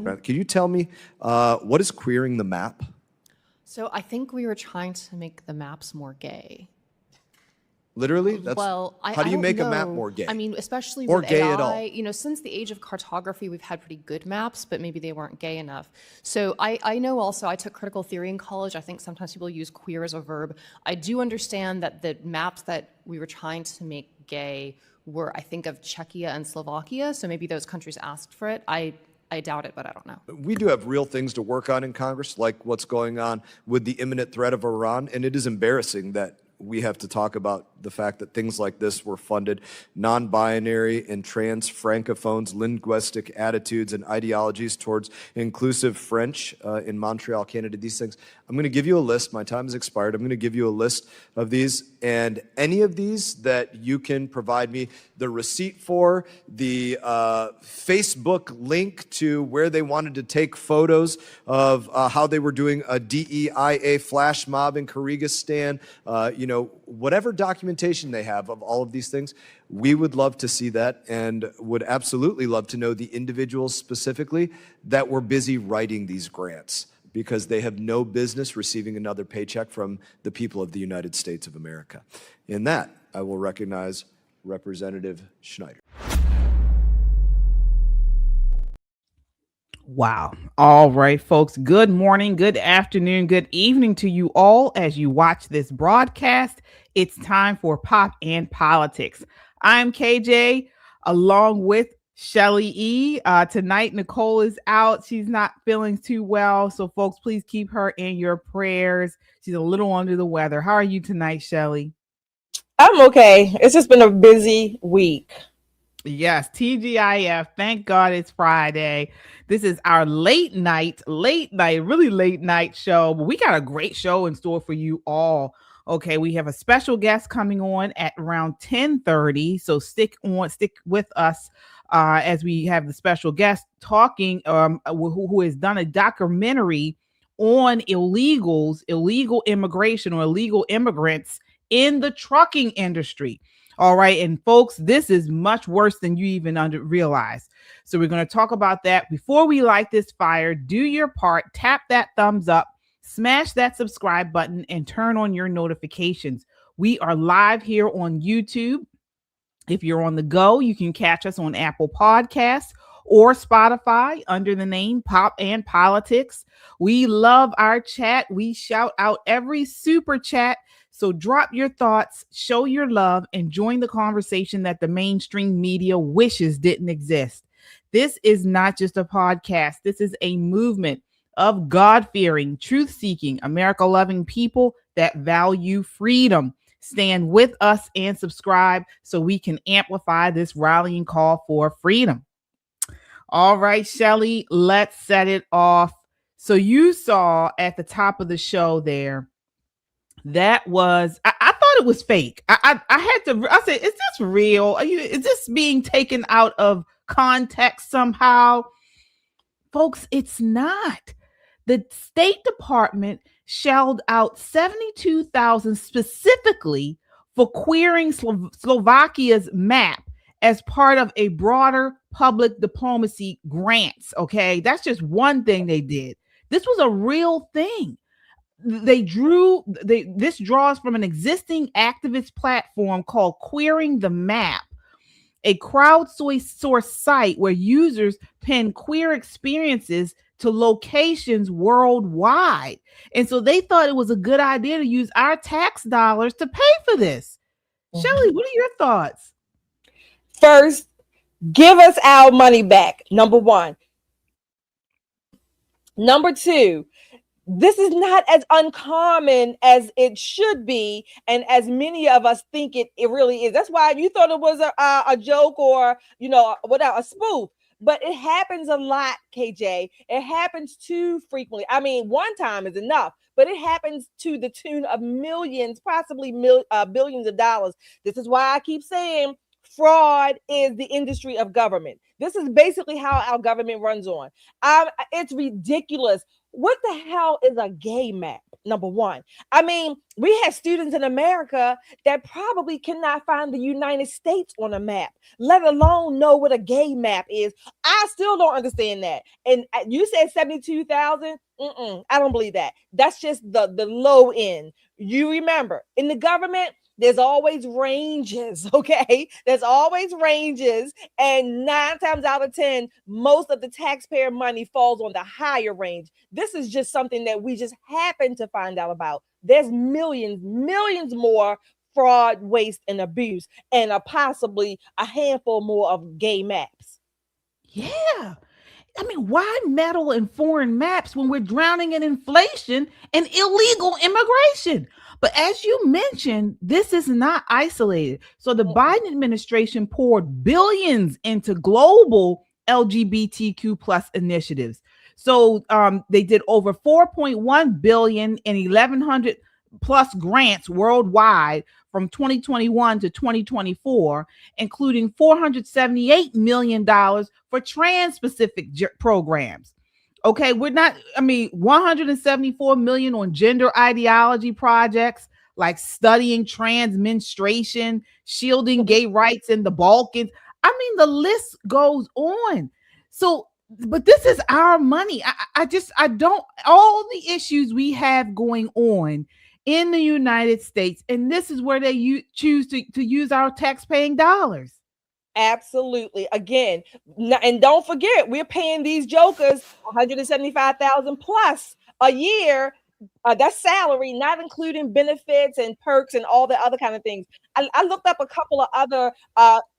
background. Can you tell me what is queering the map? So I think we were trying to make the maps more gay. Literally? How do you make a map more gay? I mean, especially or with gay AI, at all? Since the age of cartography, we've had pretty good maps, but maybe they weren't gay enough. So I know also, I took critical theory in college. I think sometimes people use queer as a verb. I do understand that the maps that we were trying to make gay were, I think, of Czechia and Slovakia. So maybe those countries asked for it. I doubt it, but I don't know. We do have real things to work on in Congress, like what's going on with the imminent threat of Iran, and it is embarrassing that we have to talk about the fact that things like this were funded. Non-binary and trans francophones, linguistic attitudes and ideologies towards inclusive French in Montreal, Canada, these things. I'm going to give you a list. My time has expired. I'm going to give you a list of these, and any of these that you can provide me the receipt for, the Facebook link to where they wanted to take photos of how they were doing a DEIA flash mob in Kyrgyzstan, whatever documentation they have of all of these things, we would love to see that and would absolutely love to know the individuals specifically that were busy writing these grants, because they have no business receiving another paycheck from the people of the United States of America. In that, I will recognize Representative Schneider. Wow. All right, folks. Good morning, good afternoon, good evening to you all as you watch this broadcast. It's time for Pop and Politics. I'm KJ, along with Shelly E. Tonight, Nicole is out. She's not feeling too well. So, folks, please keep her in your prayers. She's a little under the weather. How are you tonight, Shelly? I'm okay. It's just been a busy week. Yes, TGIF. Thank God it's Friday. This is our late night, really late night show. But we got a great show in store for you all. Okay, we have a special guest coming on at around 10:30. So stick with us as we have the special guest talking, who has done a documentary on illegal immigration or illegal immigrants in the trucking industry. All right. And folks, this is much worse than you even realize. So we're going to talk about that. Before we light this fire, do your part, tap that thumbs up, smash that subscribe button, and turn on your notifications. We are live here on YouTube. If you're on the go, you can catch us on Apple Podcasts or Spotify under the name Pop and Politics. We love our chat. We shout out every super chat. So drop your thoughts, show your love, and join the conversation that the mainstream media wishes didn't exist. This is not just a podcast. This is a movement of God-fearing, truth-seeking, America-loving people that value freedom. Stand with us and subscribe so we can amplify this rallying call for freedom. All right, Shelly, let's set it off. So you saw at the top of the show there, that was, I thought it was fake. I said, is this real? Is this being taken out of context somehow? Folks, it's not. The State Department shelled out $72,000 specifically for queering Slovakia's map as part of a broader public diplomacy grants. Okay, that's just one thing they did. This was a real thing. This draws from an existing activist platform called Queering the Map, a crowdsourced site where users pin queer experiences to locations worldwide. And so they thought it was a good idea to use our tax dollars to pay for this. Mm-hmm. Shelly, what are your thoughts? First, give us our money back, number one. Number two, this is not as uncommon as it should be, and as many of us think it really is. That's why you thought it was a joke or, a spoof. But it happens a lot, KJ. It happens too frequently. I mean, one time is enough, but it happens to the tune of millions, possibly billions of dollars. This is why I keep saying fraud is the industry of government. This is basically how our government runs on. It's ridiculous. What the hell is a gay map? number one. I mean, we have students in America that probably cannot find the United States on a map, let alone know what a gay map is. I still don't understand that. And you said 72,000. I don't believe that. That's just the low end. You remember, in the government, there's always ranges, okay? There's always ranges. And 9 times out of 10, most of the taxpayer money falls on the higher range. This is just something that we just happen to find out about. There's millions more fraud, waste, and abuse, and possibly a handful more of gay maps. Yeah. I mean, why meddle in foreign maps when we're drowning in inflation and illegal immigration? But as you mentioned, this is not isolated. So the Biden administration poured billions into global LGBTQ plus initiatives. So they did over 4.1 billion and 1,100 plus grants worldwide from 2021 to 2024, including $478 million for trans-specific programs. Okay, we're not, 174 million on gender ideology projects like studying trans menstruation, shielding gay rights in the Balkans. I mean, the list goes on. So, but this is our money. I don't, all the issues we have going on in the United States, and this is where they choose to use our tax-paying dollars. Absolutely. Again, and don't forget, we're paying these jokers $175,000 plus a year. That's salary, not including benefits and perks and all the other kind of things. I looked up a couple of other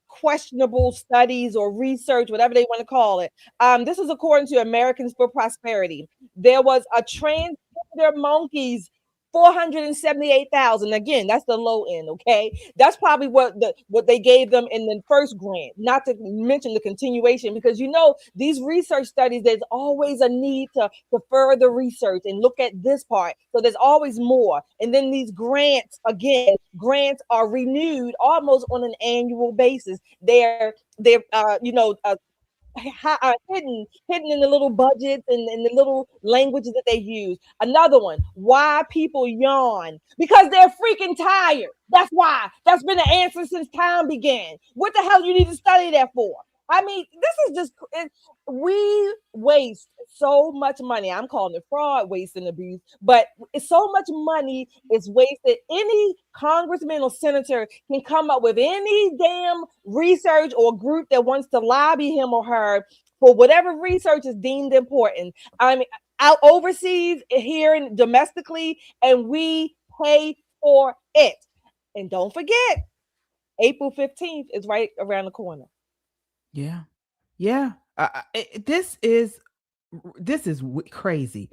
questionable studies or research, whatever they want to call it. This is according to Americans for Prosperity. There was a transgender monkeys 478,000. Again, that's the low end. Okay, that's probably what they gave them in the first grant. Not to mention the continuation, because these research studies, there's always a need to further research and look at this part. So there's always more. And then these grants are renewed almost on an annual basis. They're hidden in the little budgets and in the little languages that they use. Another one, why people yawn? Because they're freaking tired. That's why. That's been the answer since time began. What the hell do you need to study that for? I mean, this is just, we waste so much money. I'm calling it fraud, waste, and abuse, but so much money is wasted. Any congressman or senator can come up with any damn research or group that wants to lobby him or her for whatever research is deemed important. I mean, out overseas, here and domestically, and we pay for it. And don't forget, April 15th is right around the corner. Yeah. This is crazy.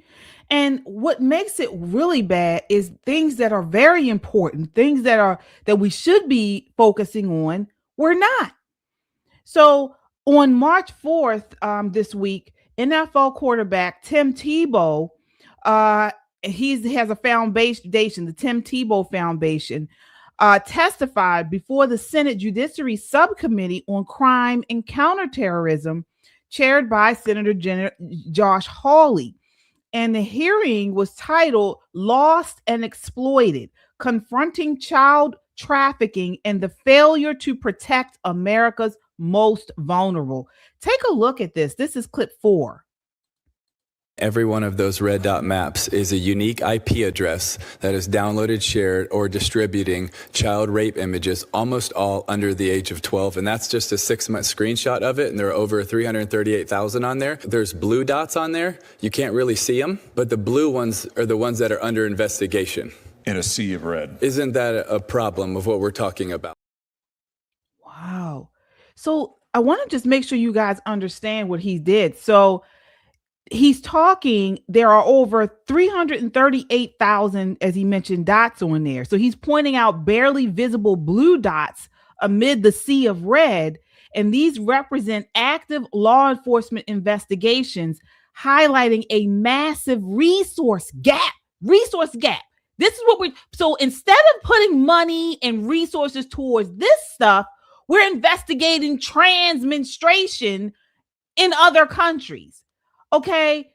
And what makes it really bad is things that are very important, things that we should be focusing on, we're not. So on March 4th, this week, NFL quarterback Tim Tebow, he has a foundation, the Tim Tebow Foundation, testified before the Senate Judiciary Subcommittee on Crime and Counterterrorism, chaired by Senator Josh Hawley. And the hearing was titled Lost and Exploited, Confronting Child Trafficking and the Failure to Protect America's Most Vulnerable. Take a look at this. This is clip 4. Every one of those red dot maps is a unique IP address that is downloaded, shared, or distributing child rape images, almost all under the age of 12. And that's just a 6-month screenshot of it. And there are over 338,000 on there. There's blue dots on there. You can't really see them, but the blue ones are the ones that are under investigation. In a sea of red. Isn't that a problem of what we're talking about? Wow. So I want to just make sure you guys understand what he did. So he's talking, there are over 338,000, as he mentioned, dots on there. So he's pointing out barely visible blue dots amid the sea of red. And these represent active law enforcement investigations, highlighting a massive resource gap. This is what so instead of putting money and resources towards this stuff, we're investigating trans menstruation in other countries. Okay,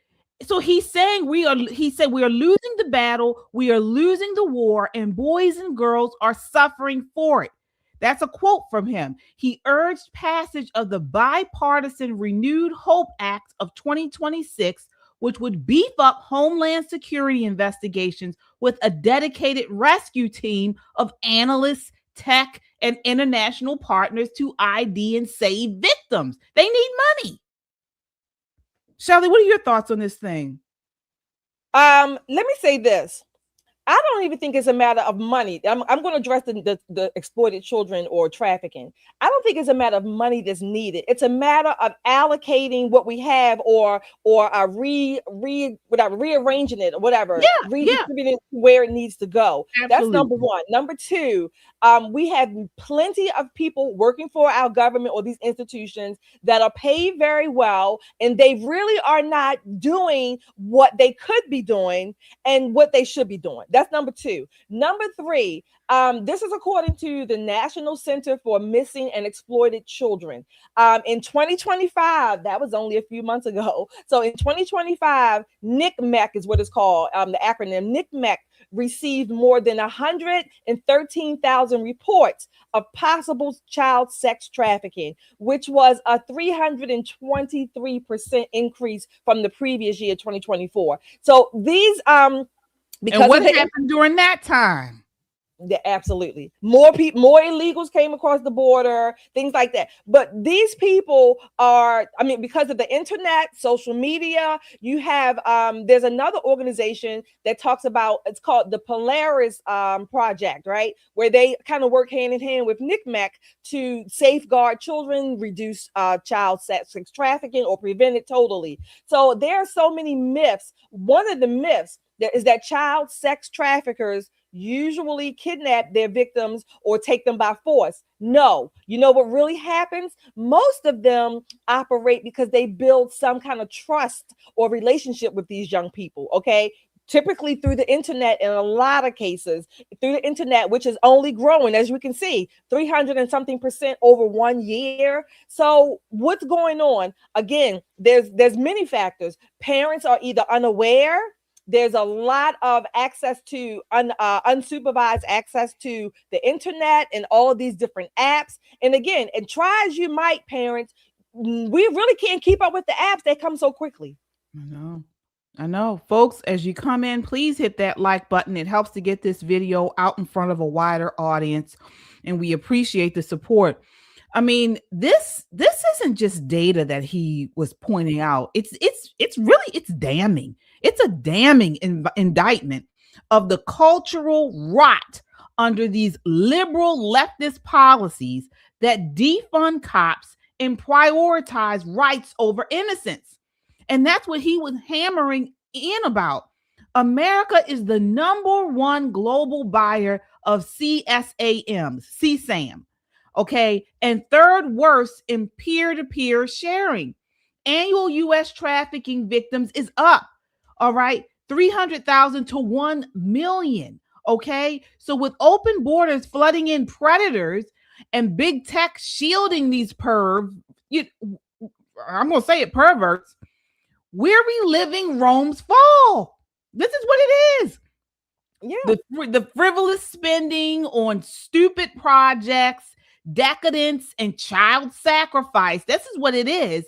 So he's saying he said we are losing the battle, we are losing the war, and boys and girls are suffering for it. That's a quote from him. He urged passage of the bipartisan Renewed Hope Act of 2026, which would beef up Homeland Security investigations with a dedicated rescue team of analysts, tech, and international partners to ID and save victims. They need money. Shelly, what are your thoughts on this thing? Let me say this. I don't even think it's a matter of money. I'm going to address the exploited children or trafficking. I don't think it's a matter of money that's needed. It's a matter of allocating what we have or rearranging it or whatever, redistributing it where it needs to go. Absolutely. That's number one. Number two, we have plenty of people working for our government or these institutions that are paid very well, and they really are not doing what they could be doing and what they should be doing. That's number two. Number three, this is according to the National Center for Missing and Exploited Children. In 2025, that was only a few months ago. So in 2025, NCMEC is what it's called, the acronym. NCMEC received more than 113,000 reports of possible child sex trafficking, which was a 323% increase from the previous year, 2024. So these because and what happened during that time? Yeah, absolutely. More illegals came across the border, things like that. But these people are, because of the internet, social media, you have, there's another organization that talks about, it's called the Polaris Project, right? Where they kind of work hand in hand with NCMEC to safeguard children, reduce child sex trafficking, or prevent it totally. So there are so many myths. One of the myths is that child sex traffickers usually kidnap their victims or take them by force. No, you know what really happens? Most of them operate because they build some kind of trust or relationship with these young people, okay? Typically through the internet, in a lot of cases, through the internet, which is only growing, as you can see, 300 and something % over 1 year. So what's going on? Again, there's many factors. Parents are either unaware. There's a lot of access to unsupervised access to the internet and all of these different apps. And again, and try as you might, parents, we really can't keep up with the apps. They come so quickly. I know. Folks, as you come in, please hit that like button. It helps to get this video out in front of a wider audience, and we appreciate the support. This isn't just data that he was pointing out. It's damning. It's a damning indictment of the cultural rot under these liberal leftist policies that defund cops and prioritize rights over innocence. And that's what he was hammering in about. America is the #1 global buyer of CSAM, okay, and third worst in peer-to-peer sharing. Annual U.S. trafficking victims is up, all right, 300,000 to 1 million, okay? So with open borders flooding in predators and big tech shielding these perverts, we're reliving Rome's fall. This is what it is. Yeah. The frivolous spending on stupid projects, decadence, and child sacrifice, this is what it is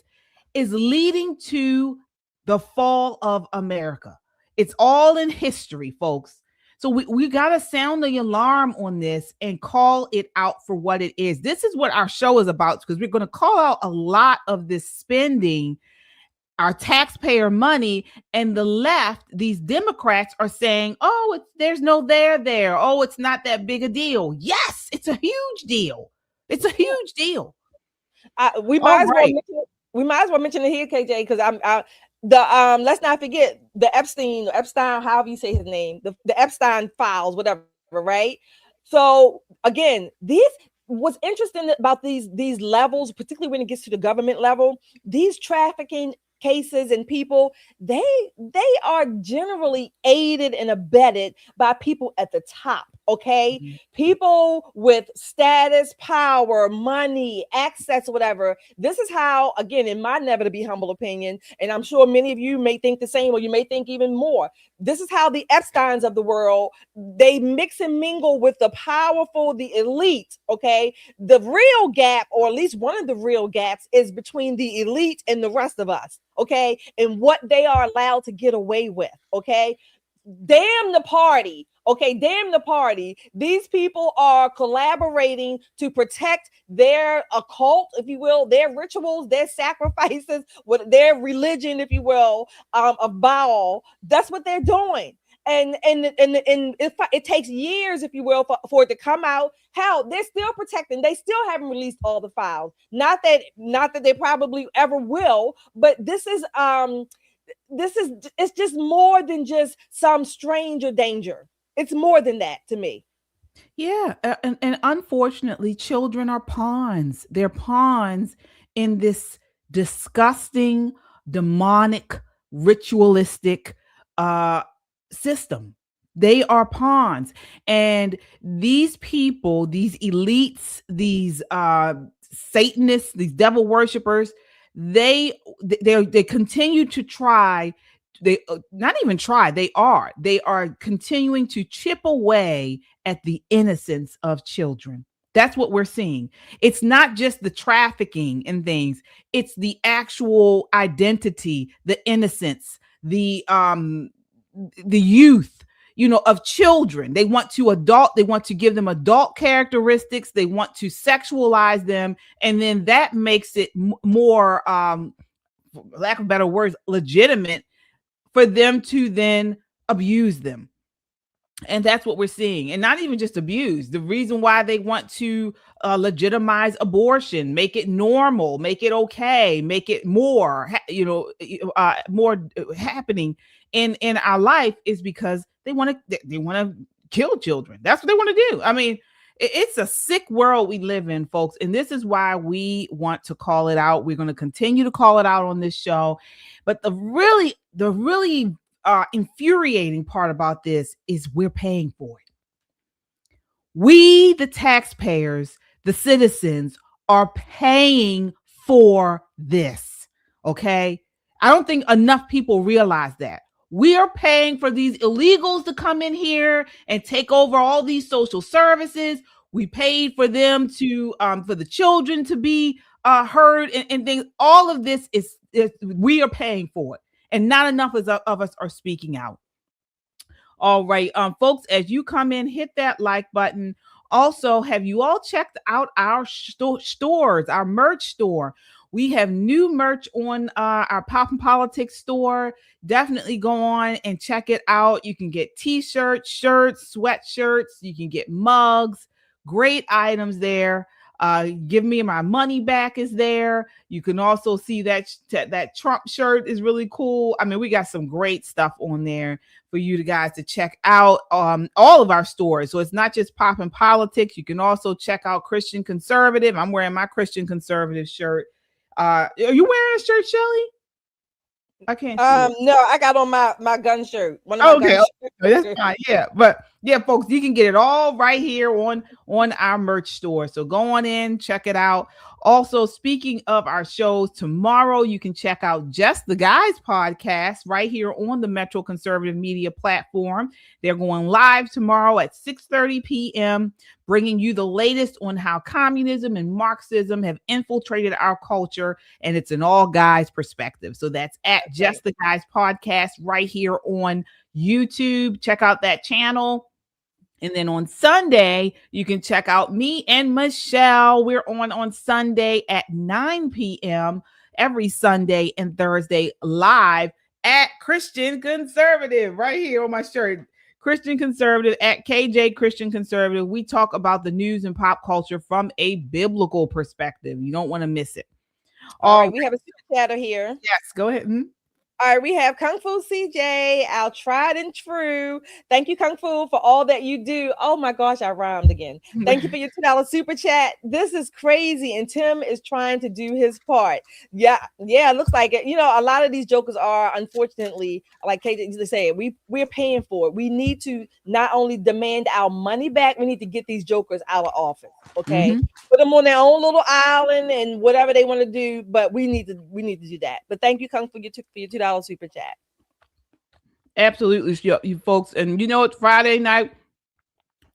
leading to the fall of America. It's all in history, folks. So we got to sound the alarm on this and call it out for what it is. This is what our show is about, because we're going to call out a lot of this spending, our taxpayer money, and the left, these Democrats are saying, oh, there's no there. Oh, it's not that big a deal. Yes, it's a huge deal. It's a huge deal. We might as well mention it here, KJ, because let's not forget the Epstein, however you say his name, the Epstein files, whatever, right? So again, what's interesting about these levels, particularly when it gets to the government level, these trafficking cases and people, they are generally aided and abetted by people at the top. Okay. Mm-hmm. People with status, power, money, access, whatever. This is how, again, in my never to be humble opinion, and I'm sure many of you may think the same, or you may think even more. This is how the Epsteins of the world, they mix and mingle with the powerful, the elite. Okay. The real gap, or at least one of the real gaps, is between the elite and the rest of us. Okay. And what they are allowed to get away with. Okay. Damn the party. Okay, damn the party. These people are collaborating to protect their occult, if you will, their rituals, their sacrifices, with their religion, if you will, of Baal. That's what they're doing. And it takes years, if you will, for it to come out. Hell, they're still protecting. They still haven't released all the files. Not that they probably ever will, but this is it's just more than just some stranger danger. It's more than that to me. Yeah. And unfortunately, children are pawns. They're pawns in this disgusting, demonic, ritualistic system. They are pawns. And these people, these elites, these Satanists, these devil worshipers, they continue to try. They not even try. They are continuing to chip away at the innocence of children. That's what we're seeing. It's not just the trafficking and things. It's the actual identity, the innocence, the youth, of children. They want to give them adult characteristics. They want to sexualize them. And then that makes it more, for lack of better words, legitimate for them to then abuse them. And that's what we're seeing. And not even just abuse. The reason why they want to legitimize abortion, make it normal, make it okay, make it more, more happening in our life is because they want to kill children. That's what they want to do. I mean, it's a sick world we live in, folks. And this is why we want to call it out. We're going to continue to call it out on this show. But the really infuriating part about this is we're paying for it. We, the taxpayers, the citizens, are paying for this. Okay. I don't think enough people realize that. We are paying for these illegals to come in here and take over all these social services. We paid for them to, for the children to be heard and things. All of this is we are paying for it. And not enough of us are speaking out. All right, folks, as you come in, hit that like button. Also, have you all checked out our stores, our merch store? We have new merch on our Pop and Politics store. Definitely go on and check it out. You can get t-shirts, shirts, sweatshirts. You can get mugs. Great items there. Give me my money back is there. You can also see that Trump shirt is really cool. I mean, we got some great stuff on there for you guys to check out. All of our stores. So it's not just Pop and Politics. You can also check out Christian Conservative. I'm wearing my Christian Conservative shirt. Are you wearing a shirt, Shelly? I can't see no, I got on my gun shirt. Okay, that's fine. Yeah, but yeah, folks, you can get it all right here on our merch store. So go on in, check it out. Also, speaking of our shows, tomorrow you can check out Just the Guys podcast right here on the Metro Conservative Media platform. They're going live tomorrow at 6:30 p.m., bringing you the latest on how communism and Marxism have infiltrated our culture, and it's an all guys perspective. So that's at Just the Guys podcast right here on YouTube. Check out that channel. And then on Sunday, you can check out me and Michelle. We're on Sunday at 9 p.m. every Sunday and Thursday live at Christian Conservative right here on my shirt. Christian Conservative at KJ Christian Conservative. We talk about the news and pop culture from a biblical perspective. You don't want to miss it. All right, we have a super chatter here. Yes, go ahead. All right, we have Kung Fu CJ, our tried and true. Thank you, Kung Fu, for all that you do. Oh my gosh, I rhymed again. Thank you for your $2 super chat. This is crazy, and Tim is trying to do his part. Yeah, it looks like it. You know, a lot of these jokers are, unfortunately, like Kate used to say, we're paying for it. We need to not only demand our money back, we need to get these jokers out of office. Okay. Put them on their own little island and whatever they want to do, but we need to do that. But thank you, Kung, for your $2 super chat. Absolutely, you folks. And you know, it's Friday night.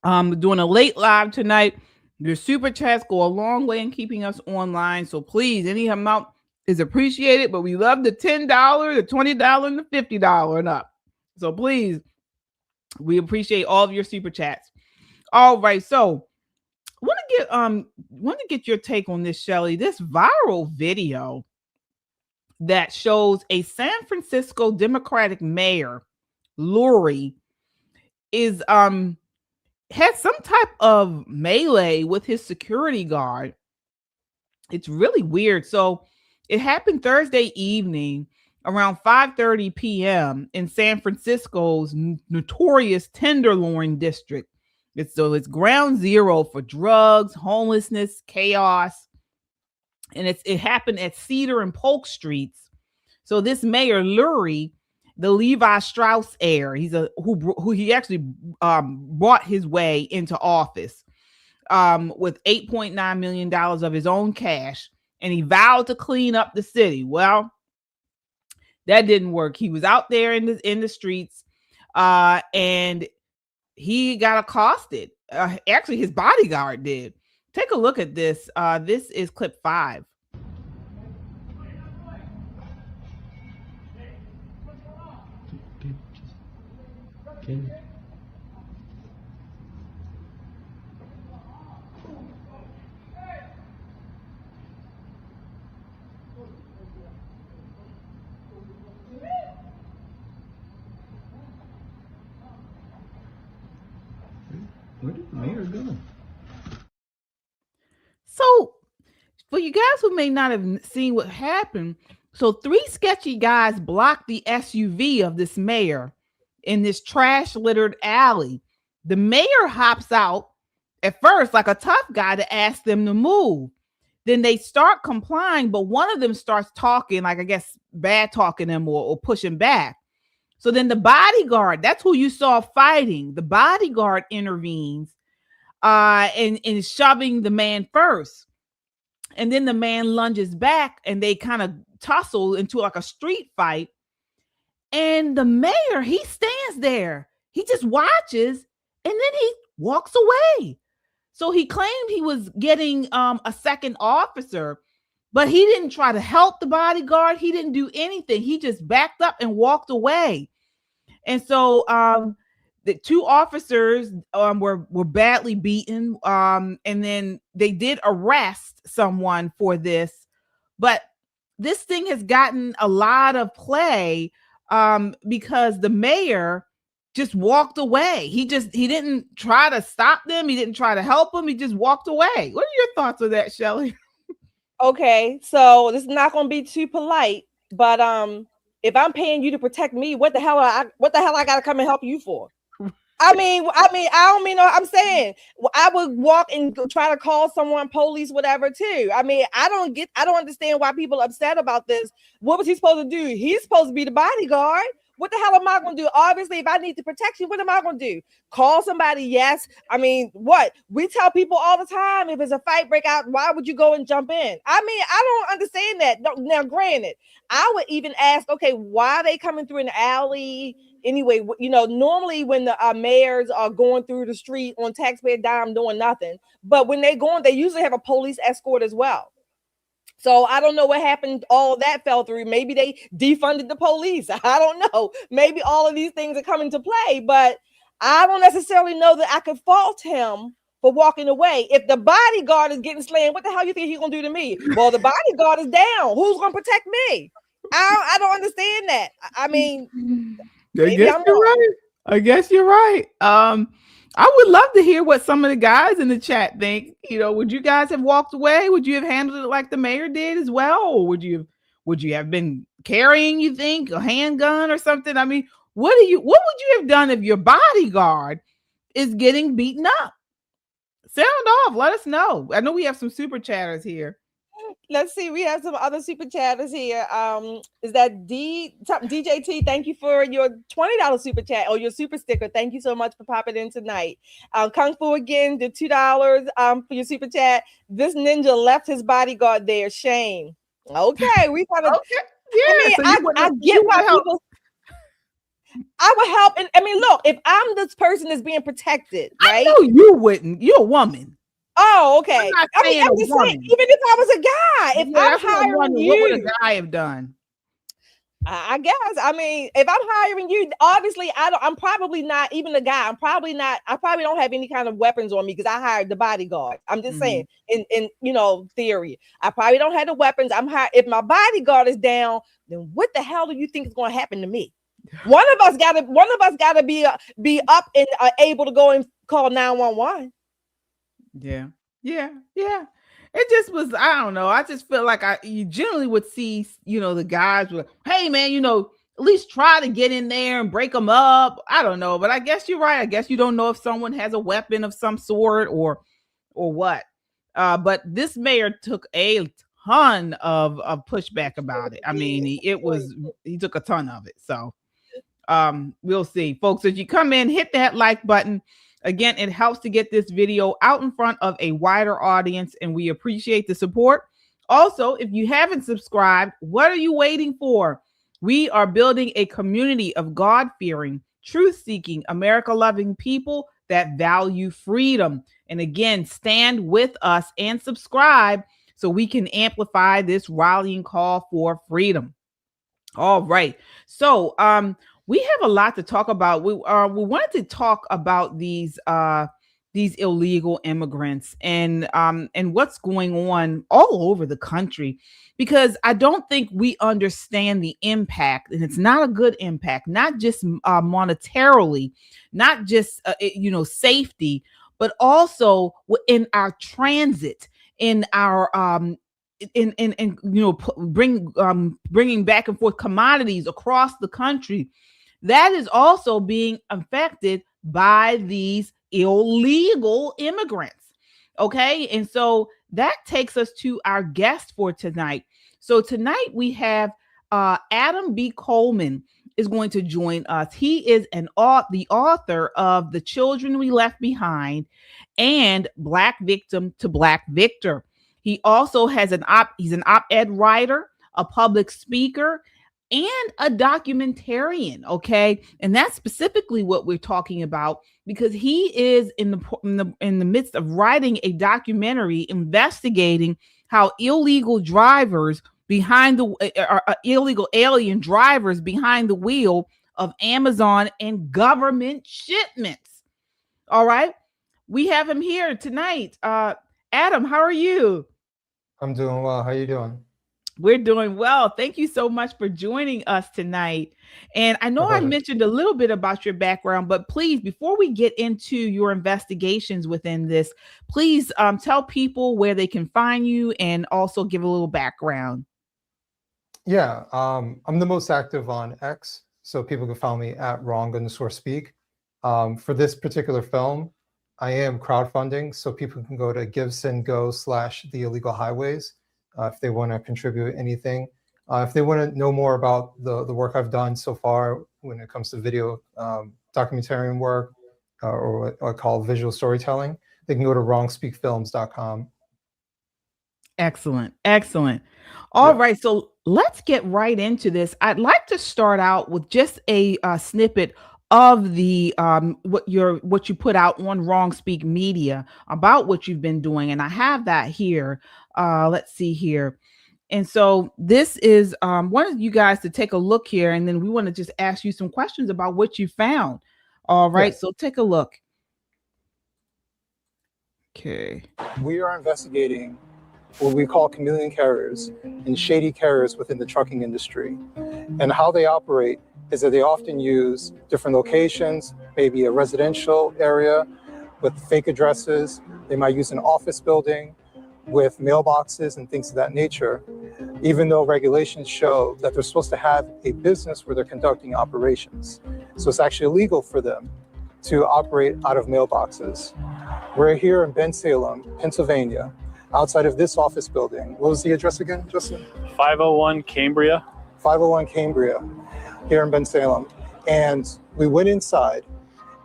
We're doing a late live tonight. Your super chats go a long way in keeping us online. So please, any amount is appreciated, but we love the $10, the $20, and the $50 and up. So please, we appreciate all of your super chats. All right, so want to get your take on this, Shelly. This viral video that shows a San Francisco Democratic mayor, Lurie, is had some type of melee with his security guard. It's really weird. So it happened Thursday evening around 5:30 p.m. in San Francisco's notorious Tenderloin district. It's ground zero for drugs, homelessness, chaos. And it happened at Cedar and Polk Streets. So this mayor, Lurie, the Levi Strauss heir, who he actually brought his way into office with $8.9 million of his own cash, and he vowed to clean up the city. Well, that didn't work. He was out there in the streets, and he got accosted. Actually, his bodyguard did. Take a look at this. This is clip 5. Where did the mayor go? So, for you guys who may not have seen what happened, so 3 sketchy guys blocked the SUV of this mayor in this trash littered alley. The mayor hops out at first like a tough guy to ask them to move. Then they start complying, but one of them starts talking, like I guess bad talking them or pushing back. So then the bodyguard, that's who you saw fighting, the bodyguard intervenes and is shoving the man first. And then the man lunges back and they kind of tussle into like a street fight. And the mayor, he stands there. He just watches and then he walks away. So he claimed he was getting a second officer, but he didn't try to help the bodyguard. He didn't do anything. He just backed up and walked away. And so the 2 officers were badly beaten. And then they did arrest someone for this. But this thing has gotten a lot of play because the mayor just walked away. He didn't try to stop them. He didn't try to help them. He just walked away. What are your thoughts on that, Shelly? Okay, so this is not going to be too polite, but if I'm paying you to protect me, what the hell I got to come and help you for? I mean, I don't mean, I'm saying I would walk and try to call someone, police, whatever, too. I mean, I don't understand why people are upset about this. What was he supposed to do? He's supposed to be the bodyguard. What the hell am I going to do? Obviously, if I need the protection, what am I going to do? Call somebody? Yes. I mean, what? We tell people all the time, if there's a fight break out, why would you go and jump in? I mean, I don't understand that. Now, granted, I would even ask, okay, why are they coming through an alley? Anyway, you know, normally when the mayors are going through the street on taxpayer dime doing nothing, but when they're going, they usually have a police escort as well. So I don't know what happened. All of that fell through. Maybe they defunded the police. I don't know. Maybe all of these things are coming to play, but I don't necessarily know that I could fault him for walking away. If the bodyguard is getting slammed, what the hell you think he's going to do to me? Well, the bodyguard is down. Who's going to protect me? I don't understand that. I mean, I guess you're right. I would love to hear what some of the guys in the chat think. You know, would you guys have walked away? Would you have handled it like the mayor did as well? Or would you Would you have been carrying, you think, a handgun or something? I mean, what would you have done if your bodyguard is getting beaten up? Sound off. Let us know. I know we have some super chatters here. Let's see. We have some other super chatters here. Is that DJT? Thank you for your $20 super chat or your super sticker. Thank you so much for popping in tonight. Kung Fu again, the $2 for your super chat. This ninja left his bodyguard there. Shame. Okay, we gotta. Okay. Yeah, I mean, so I get why people. I would help, and I mean, look, if I'm this person that's being protected, right? I know you wouldn't. You're a woman. Oh, okay. I'm just saying, even if I was a guy, if I'm hiring you, what would a guy have done? I guess. I mean, if I'm hiring you, obviously, I'm probably not even a guy. I probably don't have any kind of weapons on me because I hired the bodyguard. I'm just saying, in theory, I probably don't have the weapons. If my bodyguard is down, then what the hell do you think is going to happen to me? One of us gotta be up and able to go and call 911. Yeah. It just was, I don't know. I just feel like you generally would see, the guys were, hey man, at least try to get in there and break them up. I don't know, but I guess you're right. I guess you don't know if someone has a weapon of some sort or what. But this mayor took a ton of pushback about it. I mean, he took a ton of it. So we'll see, folks. As you come in, hit that like button. Again, it helps to get this video out in front of a wider audience, and we appreciate the support. Also, if you haven't subscribed, what are you waiting for? We are building a community of God-fearing, truth-seeking, America-loving people that value freedom. And again, stand with us and subscribe so we can amplify this rallying call for freedom. All right. So, we have a lot to talk about. We wanted to talk about these illegal immigrants and what's going on all over the country, because I don't think we understand the impact, and it's not a good impact, not just monetarily, not just safety, but also in our transit, in our bringing back and forth commodities across the country. That is also being affected by these illegal immigrants. Okay. And so that takes us to our guest for tonight. So tonight we have Adam B. Coleman is going to join us. He is the author of The Children We Left Behind and Black Victim to Black Victor. He also has he's an op-ed writer, a public speaker, and a documentarian, okay? And that's specifically what we're talking about, because he is in the midst of writing a documentary investigating how illegal drivers illegal alien drivers behind the wheel of Amazon and government shipments. All right, we have him here tonight. Adam, how are you? I'm doing well. How you doing? We're doing well. Thank you so much for joining us tonight. And I know I mentioned a little bit about your background, but please, before we get into your investigations within this, please tell people where they can find you and also give a little background. Yeah, I'm the most active on X, so people can follow me at wrong_speak. For this particular film, I am crowdfunding, so people can go to GiveSendGo/theillegalhighways. If they want to contribute anything. If they want to know more about the work I've done so far when it comes to video documentarian work or what I call visual storytelling, they can go to wrongspeakfilms.com. Excellent. All right, so let's get right into this. I'd like to start out with just a snippet of the what you put out on Wrong Speak Media about what you've been doing, and I have that here. Let's see here. And so this is wanted you guys to take a look here, and then we want to just ask you some questions about what you found. All right, yes. So take a look. Okay. We are investigating what we call chameleon carriers and shady carriers within the trucking industry. And how they operate is that they often use different locations, maybe a residential area with fake addresses. They might use an office building with mailboxes and things of that nature. even though regulations show that they're supposed to have a business where they're conducting operations. So it's actually illegal for them to operate out of mailboxes. We're here in Bensalem, Pennsylvania, outside of this office building. What was the address again, Justin? 501 Cambria. 501 Cambria, here in Bensalem. And we went inside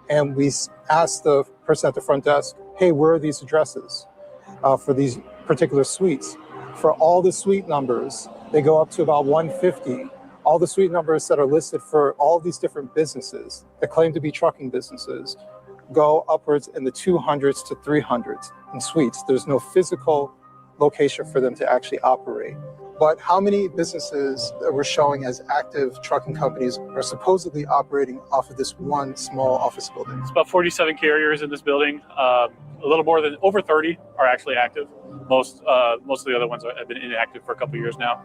and we asked the person at the front desk, hey, where are these addresses for these particular suites? For all the suite numbers, they go up to about 150. All the suite numbers that are listed for all these different businesses that claim to be trucking businesses go upwards in the 200s to 300s in suites. There's no physical location for them to actually operate. But how many businesses that we're showing as active trucking companies are supposedly operating off of this one small office building? It's about 47 carriers in this building. A little more than over 30 are actually active. Most of the other ones have been inactive for a couple of years now.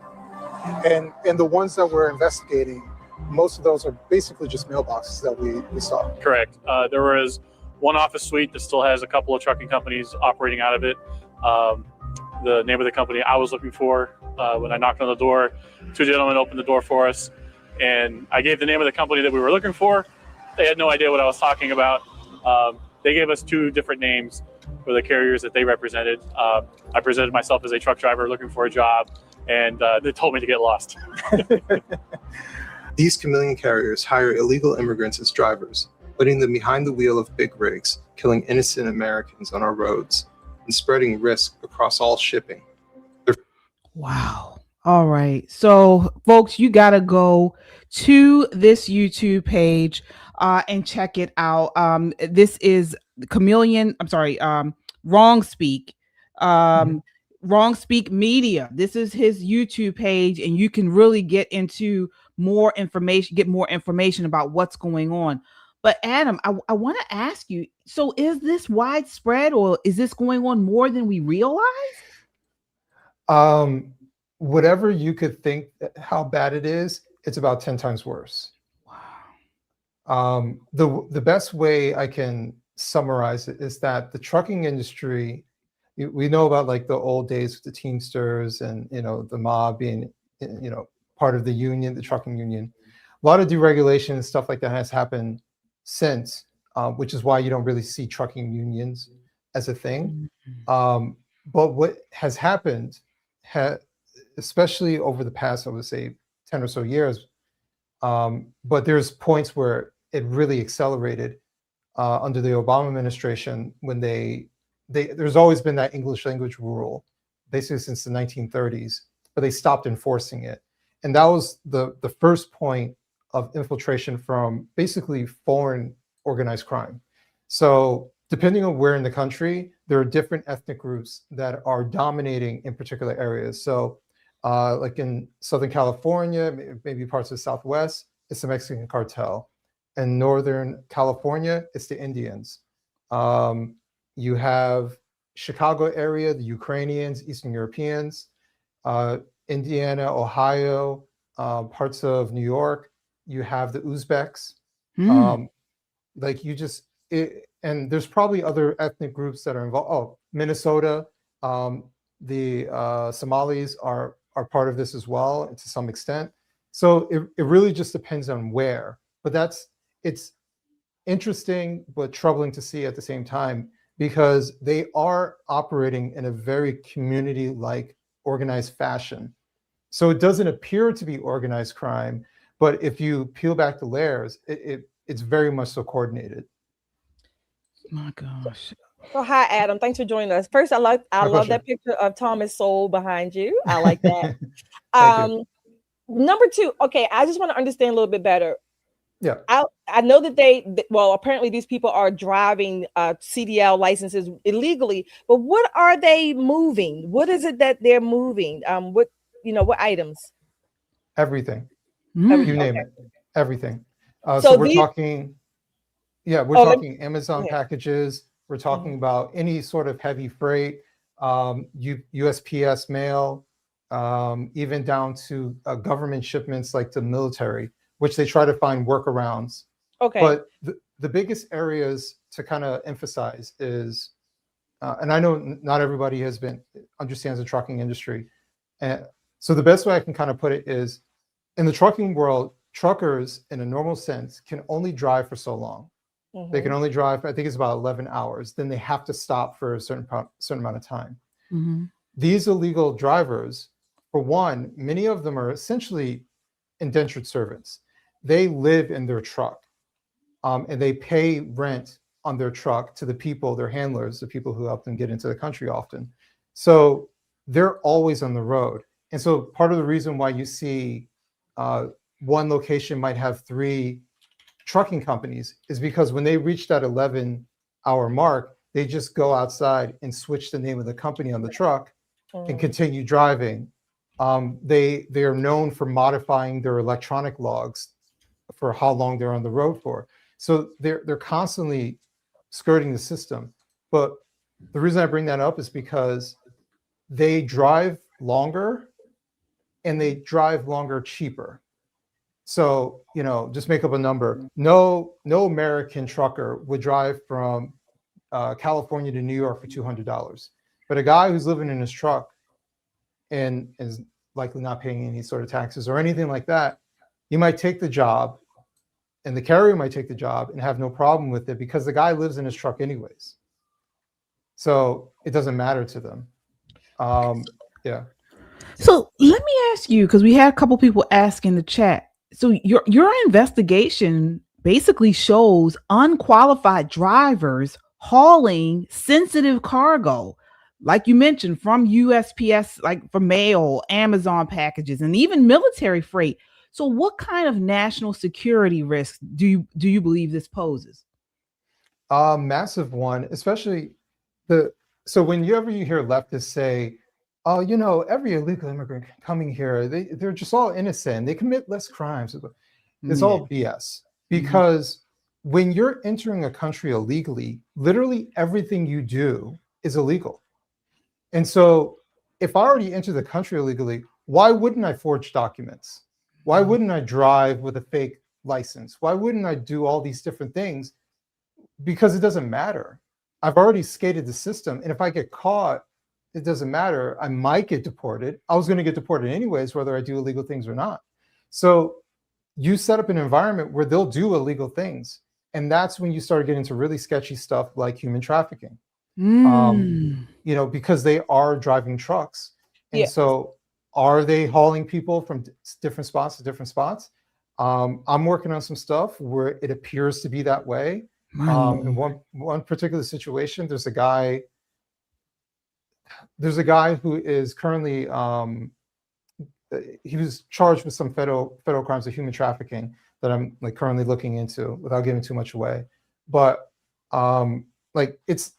And the ones that we're investigating, most of those are basically just mailboxes that we saw. Correct. There was one office suite that still has a couple of trucking companies operating out of it. The name of the company I was looking for, when I knocked on the door, two gentlemen opened the door for us, and I gave the name of the company that we were looking for. They had no idea what I was talking about. They gave us two different names for the carriers that they represented. I presented myself as a truck driver looking for a job, and they told me to get lost. These chameleon carriers hire illegal immigrants as drivers, putting them behind the wheel of big rigs, killing innocent Americans on our roads, and spreading risk across all shipping. Wow. All right. So, folks, you got to go to this YouTube page and check it out. This is Chameleon. I'm sorry. Wrong Speak. Wrong Speak Media. This is his YouTube page, and you can really get into more information about what's going on. But Adam, I want to ask you, so is this widespread, or is this going on more than we realize? Whatever you could think how bad it is, it's about 10 times worse. Wow. The best way I can summarize it is that the trucking industry, we know about like the old days with the Teamsters and, the mob being, part of the union, the trucking union. A lot of deregulation and stuff like that has happened since, which is why you don't really see trucking unions as a thing. But what has happened, especially over the past, I would say, 10 or so years, but there's points where it really accelerated under the Obama administration when there's always been that English language rule, basically since the 1930s, but they stopped enforcing it. And that was the first point of infiltration from basically foreign organized crime. So depending on where in the country, there are different ethnic groups that are dominating in particular areas. So like in Southern California, maybe parts of the Southwest, it's the Mexican cartel. In Northern California, it's the Indians. You have Chicago area, the Ukrainians, Eastern Europeans, Indiana, Ohio, parts of New York, you have the Uzbeks. And there's probably other ethnic groups that are involved. Oh, Minnesota, the Somalis are part of this as well, to some extent. So it really just depends on where. But it's interesting but troubling to see at the same time, because they are operating in a very community-like organized fashion. So it doesn't appear to be organized crime, but if you peel back the layers, it's very much so coordinated. My gosh. So hi, Adam. Thanks for joining us. First, I love that picture of Thomas Sowell behind you. I like that. Number two, okay, I just want to understand a little bit better. Yeah. I know that apparently these people are driving CDL licenses illegally, but what are they moving? What is it that they're moving? What items? Everything. Mm. You name it. Everything. So we're talking, talking Amazon packages. We're talking about any sort of heavy freight, USPS mail, even down to government shipments like the military, which they try to find workarounds. Okay. But the biggest areas to kind of emphasize is, and I know not everybody understands the trucking industry, So the best way I can kind of put it is, in the trucking world, truckers in a normal sense can only drive for so long. They can only drive, I think it's about 11 hours. Then they have to stop for a certain amount of time. These illegal drivers, for one, many of them are essentially indentured servants. They live in their truck, and they pay rent on their truck to the people, their handlers, the people who help them get into the country often. So they're always on the road. And so part of the reason why you see one location might have 3 trucking companies is because when they reach that 11-hour mark, they just go outside and switch the name of the company on the truck and continue driving. They are known for modifying their electronic logs for how long they're on the road for. So they're constantly skirting the system. But the reason I bring that up is because they drive longer and they drive longer cheaper. So, you know, just make up a number. No American trucker would drive from California to New York for $200. But a guy who's living in his truck and is likely not paying any sort of taxes or anything like that, you might take the job, and the carrier might take the job and have no problem with it because the guy lives in his truck anyways. So it doesn't matter to them. Yeah. So let me ask you, because we had a couple people ask in the chat. So your investigation basically shows unqualified drivers hauling sensitive cargo, like you mentioned, from USPS, like for mail, Amazon packages, and even military freight. So what kind of national security risk do you believe this poses? Massive one, especially so whenever you hear leftists say, oh, you know, every illegal immigrant coming here, they're just all innocent. They commit less crimes. It's all BS. Because when you're entering a country illegally, literally everything you do is illegal. And so if I already entered the country illegally, why wouldn't I forge documents? Why wouldn't I drive with a fake license? Why wouldn't I do all these different things? Because it doesn't matter. I've already skated the system. And if I get caught, it doesn't matter. I might get deported. I was going to get deported anyways, whether I do illegal things or not. So you set up an environment where they'll do illegal things. And that's when you start getting into really sketchy stuff like human trafficking. You know, because they are driving trucks. And so are they hauling people from different spots to different spots? I'm working on some stuff where it appears to be that way. In one particular situation, there's a guy who is currently he was charged with some federal crimes of human trafficking that I'm like currently looking into without giving too much away. But like it's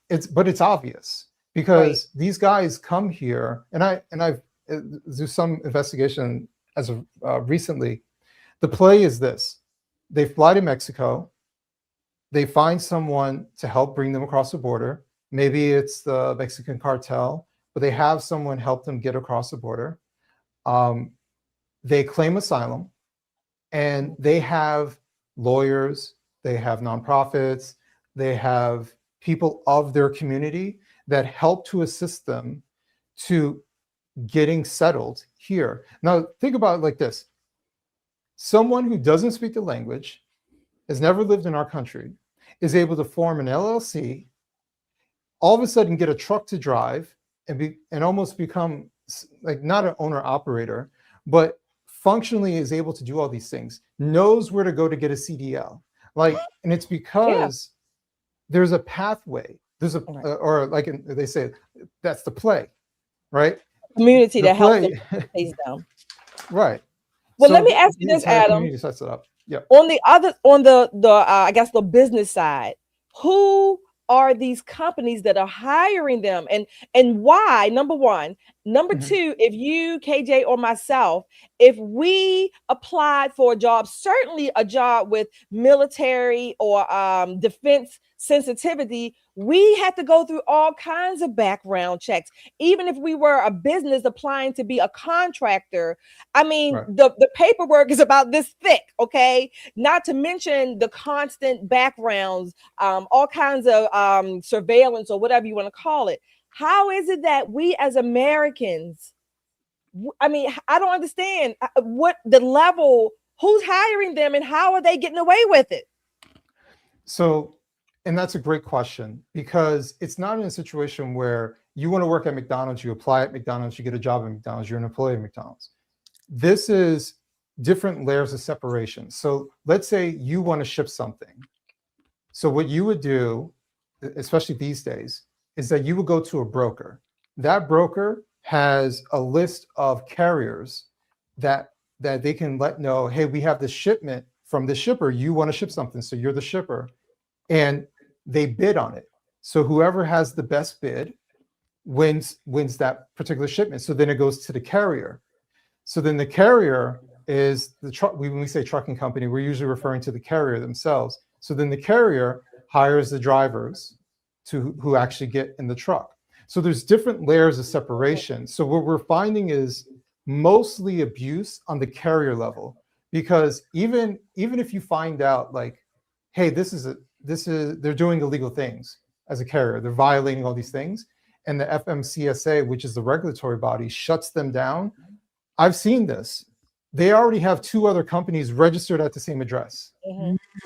obvious because these guys come here, and I've do some investigation as of recently. The play is this: they fly to Mexico, they find someone to help bring them across the border. Maybe it's the Mexican cartel, but they have someone help them get across the border. They claim asylum, and they have lawyers, they have nonprofits, they have people of their community that help to assist them to getting settled here. Now, think about it like this. Someone who doesn't speak the language, has never lived in our country, is able to form an LLC, all of a sudden get a truck to drive, and almost become like not an owner operator, but functionally is able to do all these things, knows where to go to get a CDL. Like, and it's because there's a pathway. There's a, or like they say, that's the play, right? Community to help them face down. Right. Well, so let me ask you this, Adam. Community sets it up. Yeah. On the I guess the business side, who are these companies that are hiring them, and why? Number one. Number two, if you, KJ, or myself, if we applied for a job, certainly a job with military or defense sensitivity, we had to go through all kinds of background checks. Even if we were a business applying to be a contractor, I mean, the paperwork is about this thick, okay? Not to mention the constant backgrounds, all kinds of surveillance or whatever you want to call it. How is it that we as Americans I mean, I don't understand what the level, who's hiring them and how are they getting away with it? So, and that's a great question, because it's not in a situation where you want to work at McDonald's, you apply at McDonald's, you get a job at McDonald's, you're an employee at McDonald's. This is different layers of separation. So let's say you want to ship something. So what you would do, especially these days, is that you would go to a broker. That broker has a list of carriers that they can know, hey, we have this shipment from the shipper. You want to ship something, so you're the shipper. And they bid on it. So whoever has the best bid wins that particular shipment. So then it goes to the carrier. So then the carrier is the truck. When we say trucking company, we're usually referring to the carrier themselves. So then the carrier hires the drivers who actually get in the truck. So there's different layers of separation. So what we're finding is mostly abuse on the carrier level, because even if you find out like, hey, they're doing illegal things as a carrier, they're violating all these things, and the FMCSA, which is the regulatory body, shuts them down. I've seen this. They already have 2 other companies registered at the same address.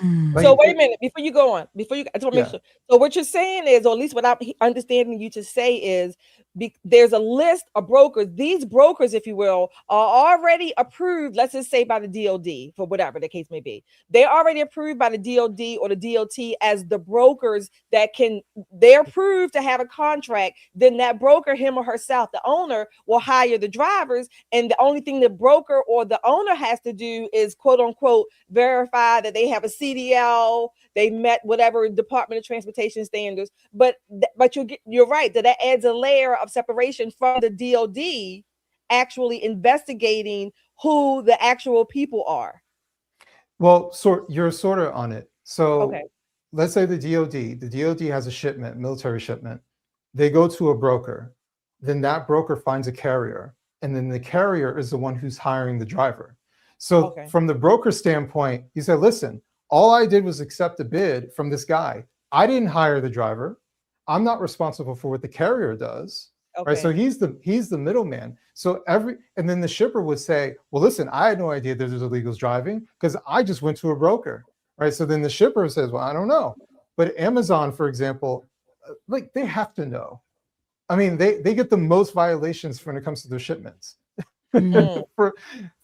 Like, so wait a minute, before you go on, I just want to make sure. So what you're saying is, or at least what I'm understanding you to say is, there's a list of brokers. These brokers, if you will, are already approved, let's just say by the DOD, for whatever the case may be. They're already approved by the DOD or the DOT as the brokers they're approved to have a contract. Then that broker, him or herself, the owner, will hire the drivers. And the only thing the broker or the owner has to do is, quote unquote, verify that they have a CDL, they met whatever Department of Transportation standards. But you're right that adds a layer of separation from the DOD actually investigating who the actual people are. Well, you're sort of on it. So let's say the DOD has a shipment, military shipment. They go to a broker. Then that broker finds a carrier. And then the carrier is the one who's hiring the driver. So from the broker standpoint, you say, listen, all I did was accept a bid from this guy. I didn't hire the driver. I'm not responsible for what the carrier does. Right. So he's the middleman. So and then the shipper would say, well, listen, I had no idea there's illegals driving because I just went to a broker. Right. So then the shipper says, well, I don't know. But Amazon, for example, like they have to know. I mean, they get the most violations when it comes to their shipments.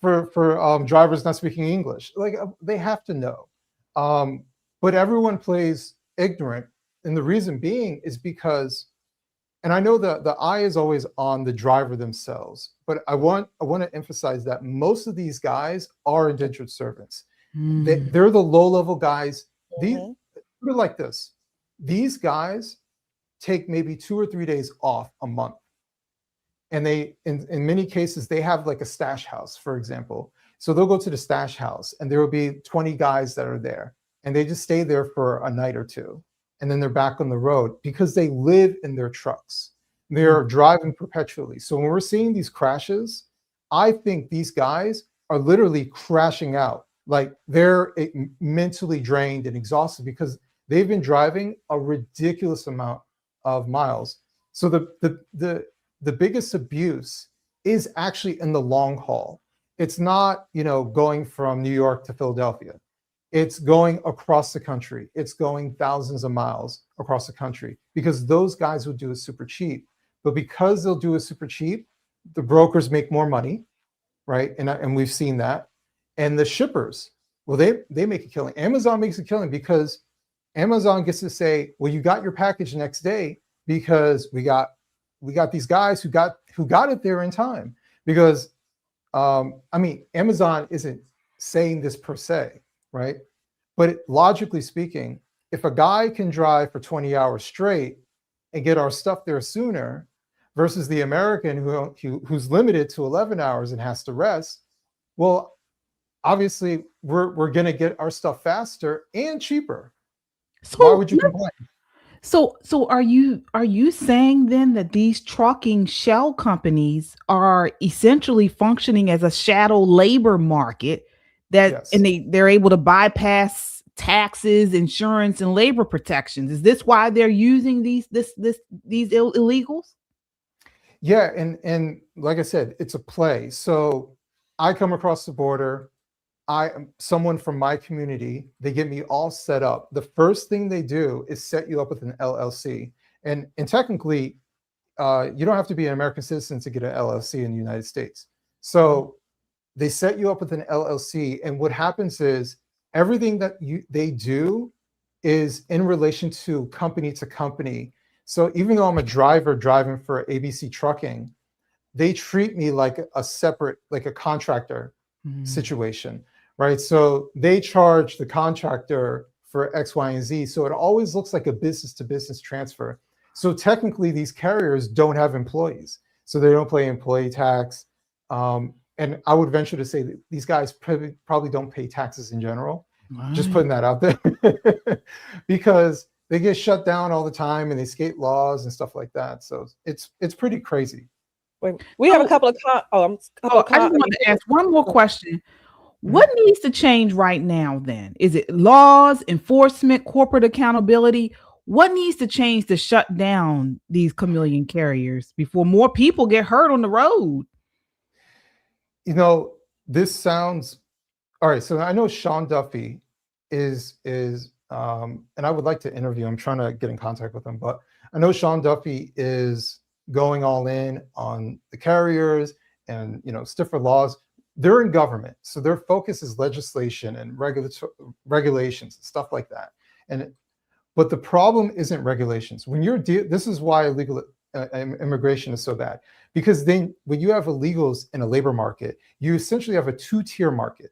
for drivers not speaking English, like they have to know. But everyone plays ignorant, and the reason being is because, and I know the eye is always on the driver themselves, but I want to emphasize that most of these guys are indentured servants. They're the low-level guys. They're like this. These guys take maybe 2 or 3 days off a month. And they, in many cases, they have like a stash house, for example. So they'll go to the stash house and there will be 20 guys that are there and they just stay there for a night or 2. And then they're back on the road because they live in their trucks. They're driving perpetually. So when we're seeing these crashes, I think these guys are literally crashing out. Like they're mentally drained and exhausted because they've been driving a ridiculous amount of miles. So the biggest abuse is actually in the long haul. It's not, going from New York to Philadelphia. It's going across the country. It's going thousands of miles across the country because those guys will do it super cheap. But because they'll do it super cheap, the brokers make more money, right? And we've seen that. And the shippers, well, they make a killing. Amazon makes a killing because Amazon gets to say, well, you got your package next day because we got these guys who got it there in time. Because Amazon isn't saying this per se, right? But logically speaking, if a guy can drive for 20 hours straight and get our stuff there sooner versus the American who's limited to 11 hours and has to rest, well, obviously we're going to get our stuff faster and cheaper. So why would you complain? So are you saying then that these trucking shell companies are essentially functioning as a shadow labor market and they're able to bypass taxes, insurance, and labor protections? Is this why they're using these illegals? Yeah, and like I said, it's a play. So I come across the border. Someone from my community, they get me all set up. The first thing they do is set you up with an LLC. And technically, you don't have to be an American citizen to get an LLC in the United States. So they set you up with an LLC, and what happens is everything that they do is in relation to company. So even though I'm a driver driving for ABC Trucking, they treat me like a separate, like a contractor situation, right? So they charge the contractor for X, Y, and Z. So it always looks like a business to business transfer. So technically these carriers don't have employees. So they don't pay employee tax. And I would venture to say that these guys probably don't pay taxes in general. Right. Just putting that out there because they get shut down all the time and they skate laws and stuff like that. So it's pretty crazy. Wait, we have a couple of I just want to ask one more question. What needs to change right now then? Is it laws, enforcement, corporate accountability? What needs to change to shut down these chameleon carriers before more people get hurt on the road? You know, this sounds all right. So I know Sean Duffy is and I would like to interview him. I'm trying to get in contact with him, but I know Sean Duffy is going all in on the carriers and, you know, stiffer laws. They're in government, so their focus is legislation and regulations and stuff like that. But the problem isn't regulations. When this is why illegal immigration is so bad, because then when you have illegals in a labor market, you essentially have a two-tier market,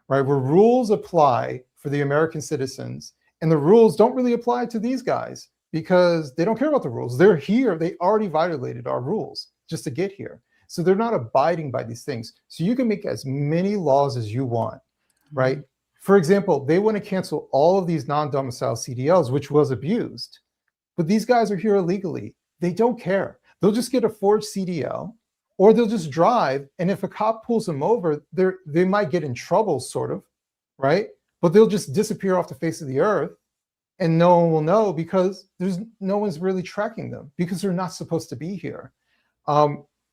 right? Where rules apply for the American citizens, and the rules don't really apply to these guys because they don't care about the rules. They're here. They already violated our rules just to get here. So they're not abiding by these things. So you can make as many laws as you want, right? For example, they want to cancel all of these non-domicile CDLs, which was abused, but these guys are here illegally. They don't care. They'll just get a forged CDL, or they'll just drive. And if a cop pulls them over, they might get in trouble, sort of, right? But they'll just disappear off the face of the earth, and no one will know because no one's really tracking them because they're not supposed to be here.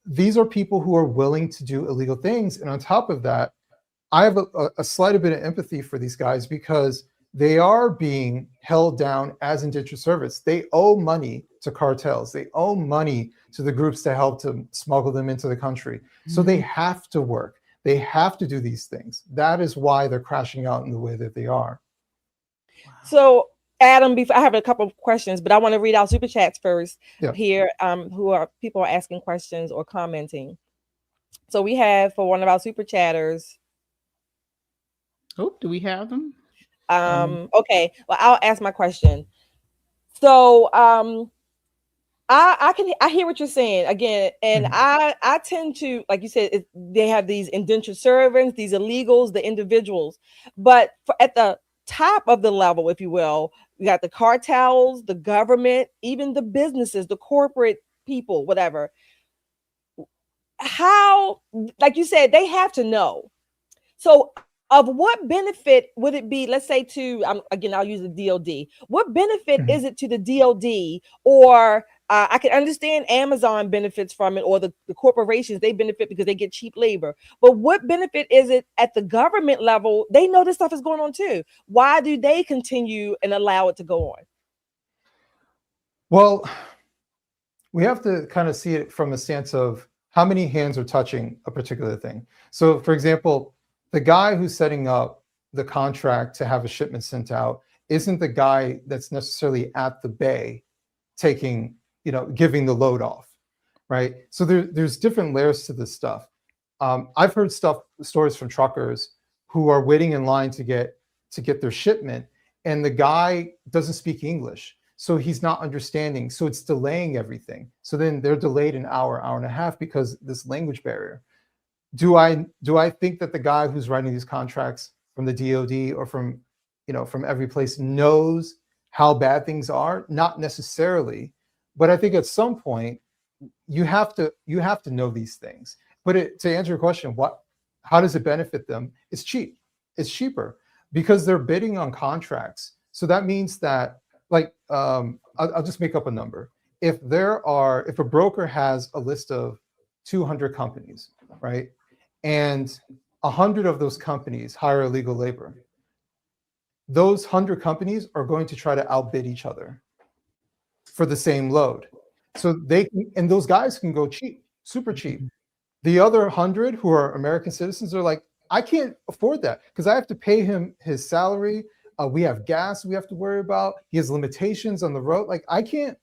These are people who are willing to do illegal things. And on top of that, I have a slight bit of empathy for these guys because they are being held down as indentured servants. They owe money to cartels. They owe money to the groups that help to smuggle them into the country. So they have to work. They have to do these things. That is why they're crashing out in the way that they are. So, Adam, I have a couple of questions, but I want to read out super chats first here. People are asking questions or commenting. So we have for one of our super chatters. Oh, do we have them? Okay, well, I'll ask my question. So I hear what you're saying again, and I tend to, like you said, they have these indentured servants, these illegals, the individuals, but at the top of the level, if you will, you got the cartels, the government, even the businesses, the corporate people, whatever. How, like you said, they have to know. So of what benefit would it be, let's say again, I'll use the DOD. What benefit is it to the DOD? Or I can understand Amazon benefits from it, or the corporations, they benefit because they get cheap labor. But what benefit is it at the government level? They know this stuff is going on too. Why do they continue and allow it to go on? Well, we have to kind of see it from a stance of how many hands are touching a particular thing. So, for example, the guy who's setting up the contract to have a shipment sent out isn't the guy that's necessarily at the bay taking, giving the load off, right? So there's different layers to this stuff. I've heard stories from truckers who are waiting in line to get their shipment, and the guy doesn't speak English, so he's not understanding. So it's delaying everything. So then they're delayed an hour and a half because this language barrier. Do I think that the guy who's writing these contracts from the DOD or from every place knows how bad things are? Not necessarily, but I think at some point you have to know these things. But to answer your question, how does it benefit them? It's cheap. It's cheaper because they're bidding on contracts. So that means that, like, I'll just make up a number. if a broker has a list of 200 companies, right, and 100 of those companies hire illegal labor, those 100 companies are going to try to outbid each other for the same load. So and those guys can go cheap, super cheap. The other 100 who are American citizens are like, I can't afford that because I have to pay him his salary. We have gas we have to worry about. He has limitations on the road. Like I can't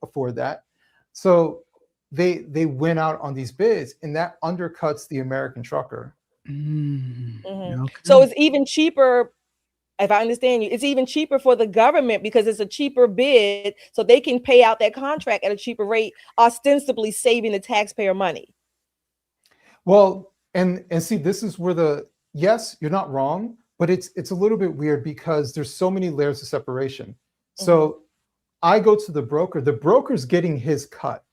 afford that. So they went out on these bids, and that undercuts the American trucker. Okay. So it's even cheaper. If I understand you, it's even cheaper for the government because it's a cheaper bid, so they can pay out that contract at a cheaper rate, ostensibly saving the taxpayer money. Well, and see, this is where yes, you're not wrong, but it's a little bit weird because there's so many layers of separation. So I go to the broker's getting his cut.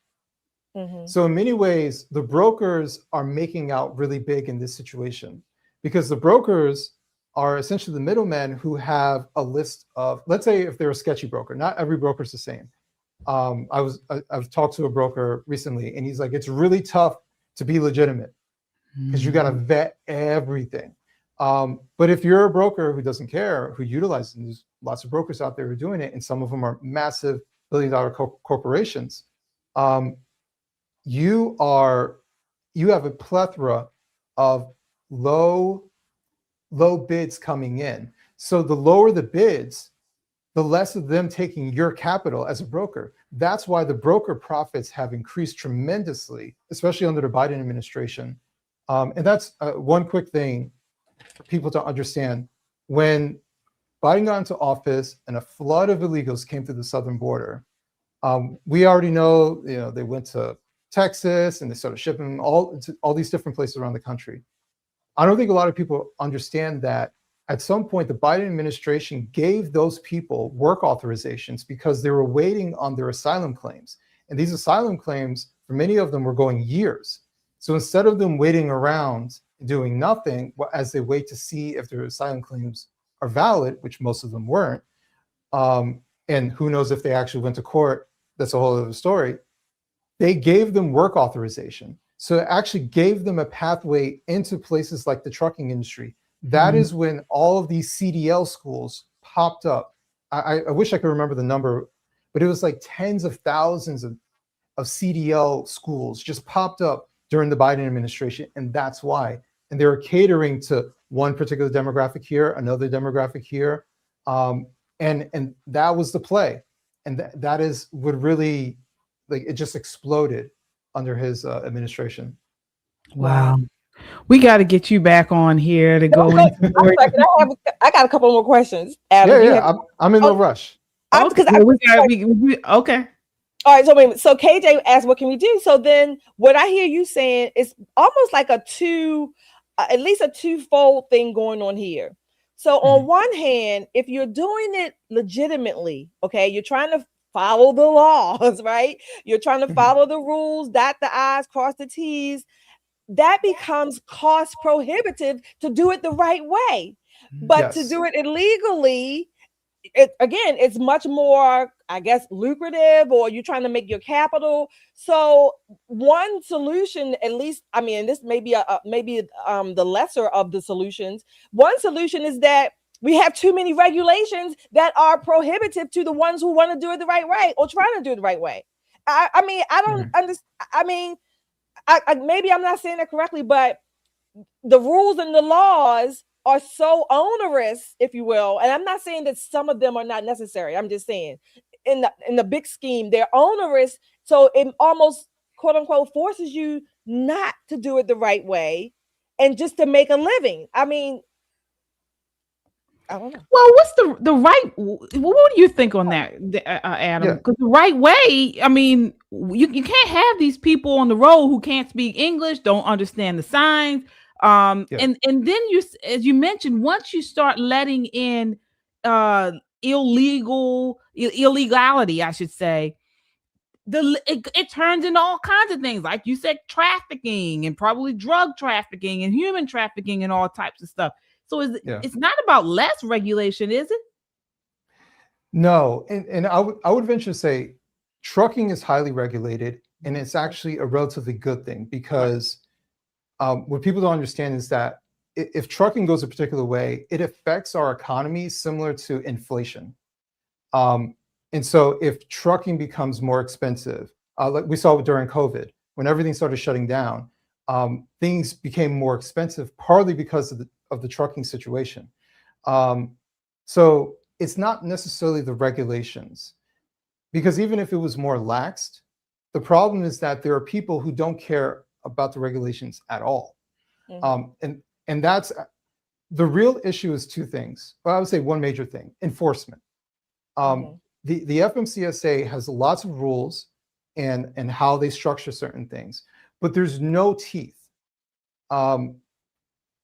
So in many ways, the brokers are making out really big in this situation because the brokers are essentially the middlemen who have a list of, let's say if they're a sketchy broker, not every broker is the same. I've talked to a broker recently and he's like, it's really tough to be legitimate because you got to vet everything. But if you're a broker who doesn't care, who utilizes, and there's lots of brokers out there who are doing it, and some of them are massive billion-dollar corporations, you have a plethora of low bids coming in. So the lower the bids, the less of them taking your capital as a broker. That's why the broker profits have increased tremendously, especially under the Biden administration. And that's one quick thing for people to understand. When Biden got into office and a flood of illegals came through the southern border, we already know, they went to Texas and they started shipping all these different places around the country. I don't think a lot of people understand that at some point the Biden administration gave those people work authorizations because they were waiting on their asylum claims. And these asylum claims, for many of them, were going years. So instead of them waiting around doing nothing as they wait to see if their asylum claims are valid, which most of them weren't, and who knows if they actually went to court, that's a whole other story, they gave them work authorization. So it actually gave them a pathway into places like the trucking industry. That is when all of these CDL schools popped up. I wish I could remember the number, but it was like tens of thousands of CDL schools just popped up during the Biden administration. And that's why. And they were catering to one particular demographic here, another demographic here. And that was the play. And that is what really, like, it just exploded under his administration. Wow. We got to get you back on here to go into more. I got a couple more questions, Adam. Yeah. I'm in no rush. Okay. Okay. All right. So KJ asked, what can we do? So then what I hear you saying is almost like at least a twofold thing going on here. So on one hand, if you're doing it legitimately, okay, you're trying to follow the laws, right? You're trying to follow the rules, dot the I's, cross the T's. That becomes cost prohibitive to do it the right way. But to do it illegally, it's much more, I guess, lucrative, or you're trying to make your capital. So one solution, at least, I mean, this may be the lesser of the solutions. One solution is that we have too many regulations that are prohibitive to the ones who want to do it the right way or trying to do it the right way. I mean, I don't understand. I mean, maybe I'm not saying that correctly, but the rules and the laws are so onerous, if you will. And I'm not saying that some of them are not necessary. I'm just saying in the big scheme, they're onerous. So it almost, quote unquote, forces you not to do it the right way and just to make a living. I mean, I don't know. Well, what's the right? What do you think on that, Adam? Because the right way, I mean, you can't have these people on the road who can't speak English, don't understand the signs, and then as you mentioned, once you start letting in illegality, I should say, it turns into all kinds of things, like you said, trafficking and probably drug trafficking and human trafficking and all types of stuff. So it's not about less regulation, is it? No, and I would venture to say trucking is highly regulated, and it's actually a relatively good thing because what people don't understand is that if trucking goes a particular way, it affects our economy similar to inflation. And so if trucking becomes more expensive, like we saw during COVID, when everything started shutting down, things became more expensive, partly because of the trucking situation. So it's not necessarily the regulations, because even if it was more laxed, the problem is that there are people who don't care about the regulations at all. And that's the real issue is two things. Well, I would say one major thing: enforcement. The FMCSA has lots of rules and how they structure certain things, but there's no teeth.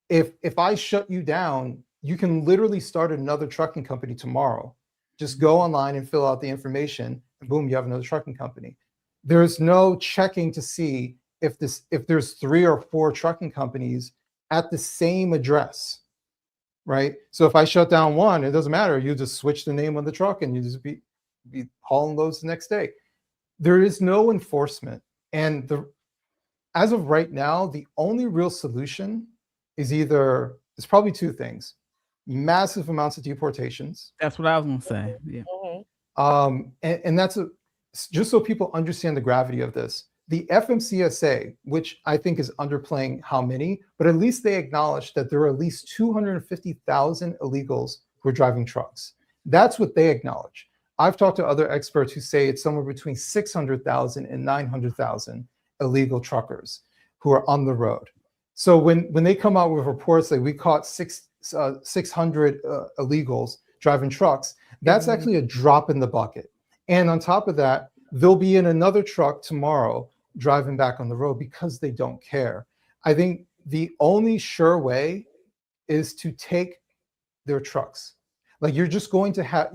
If I shut you down, you can literally start another trucking company tomorrow. Just go online and fill out the information, and boom, you have another trucking company. There's no checking to see if there's 3 or 4 trucking companies at the same address, right? So if I shut down one, it doesn't matter. You just switch the name on the truck and you just be hauling loads the next day. There is no enforcement. And as of right now, the only real solution is it's probably 2 things: massive amounts of deportations. That's what I was gonna say. Yeah. And that's just so people understand the gravity of this. The FMCSA, which I think is underplaying how many, but at least they acknowledge that there are at least 250,000 illegals who are driving trucks. That's what they acknowledge. I've talked to other experts who say it's somewhere between 600,000 and 900,000 illegal truckers who are on the road. So when they come out with reports like we caught 600 illegals driving trucks, that's actually a drop in the bucket. And on top of that, they'll be in another truck tomorrow driving back on the road because they don't care. I think the only sure way is to take their trucks. Like, you're just going to have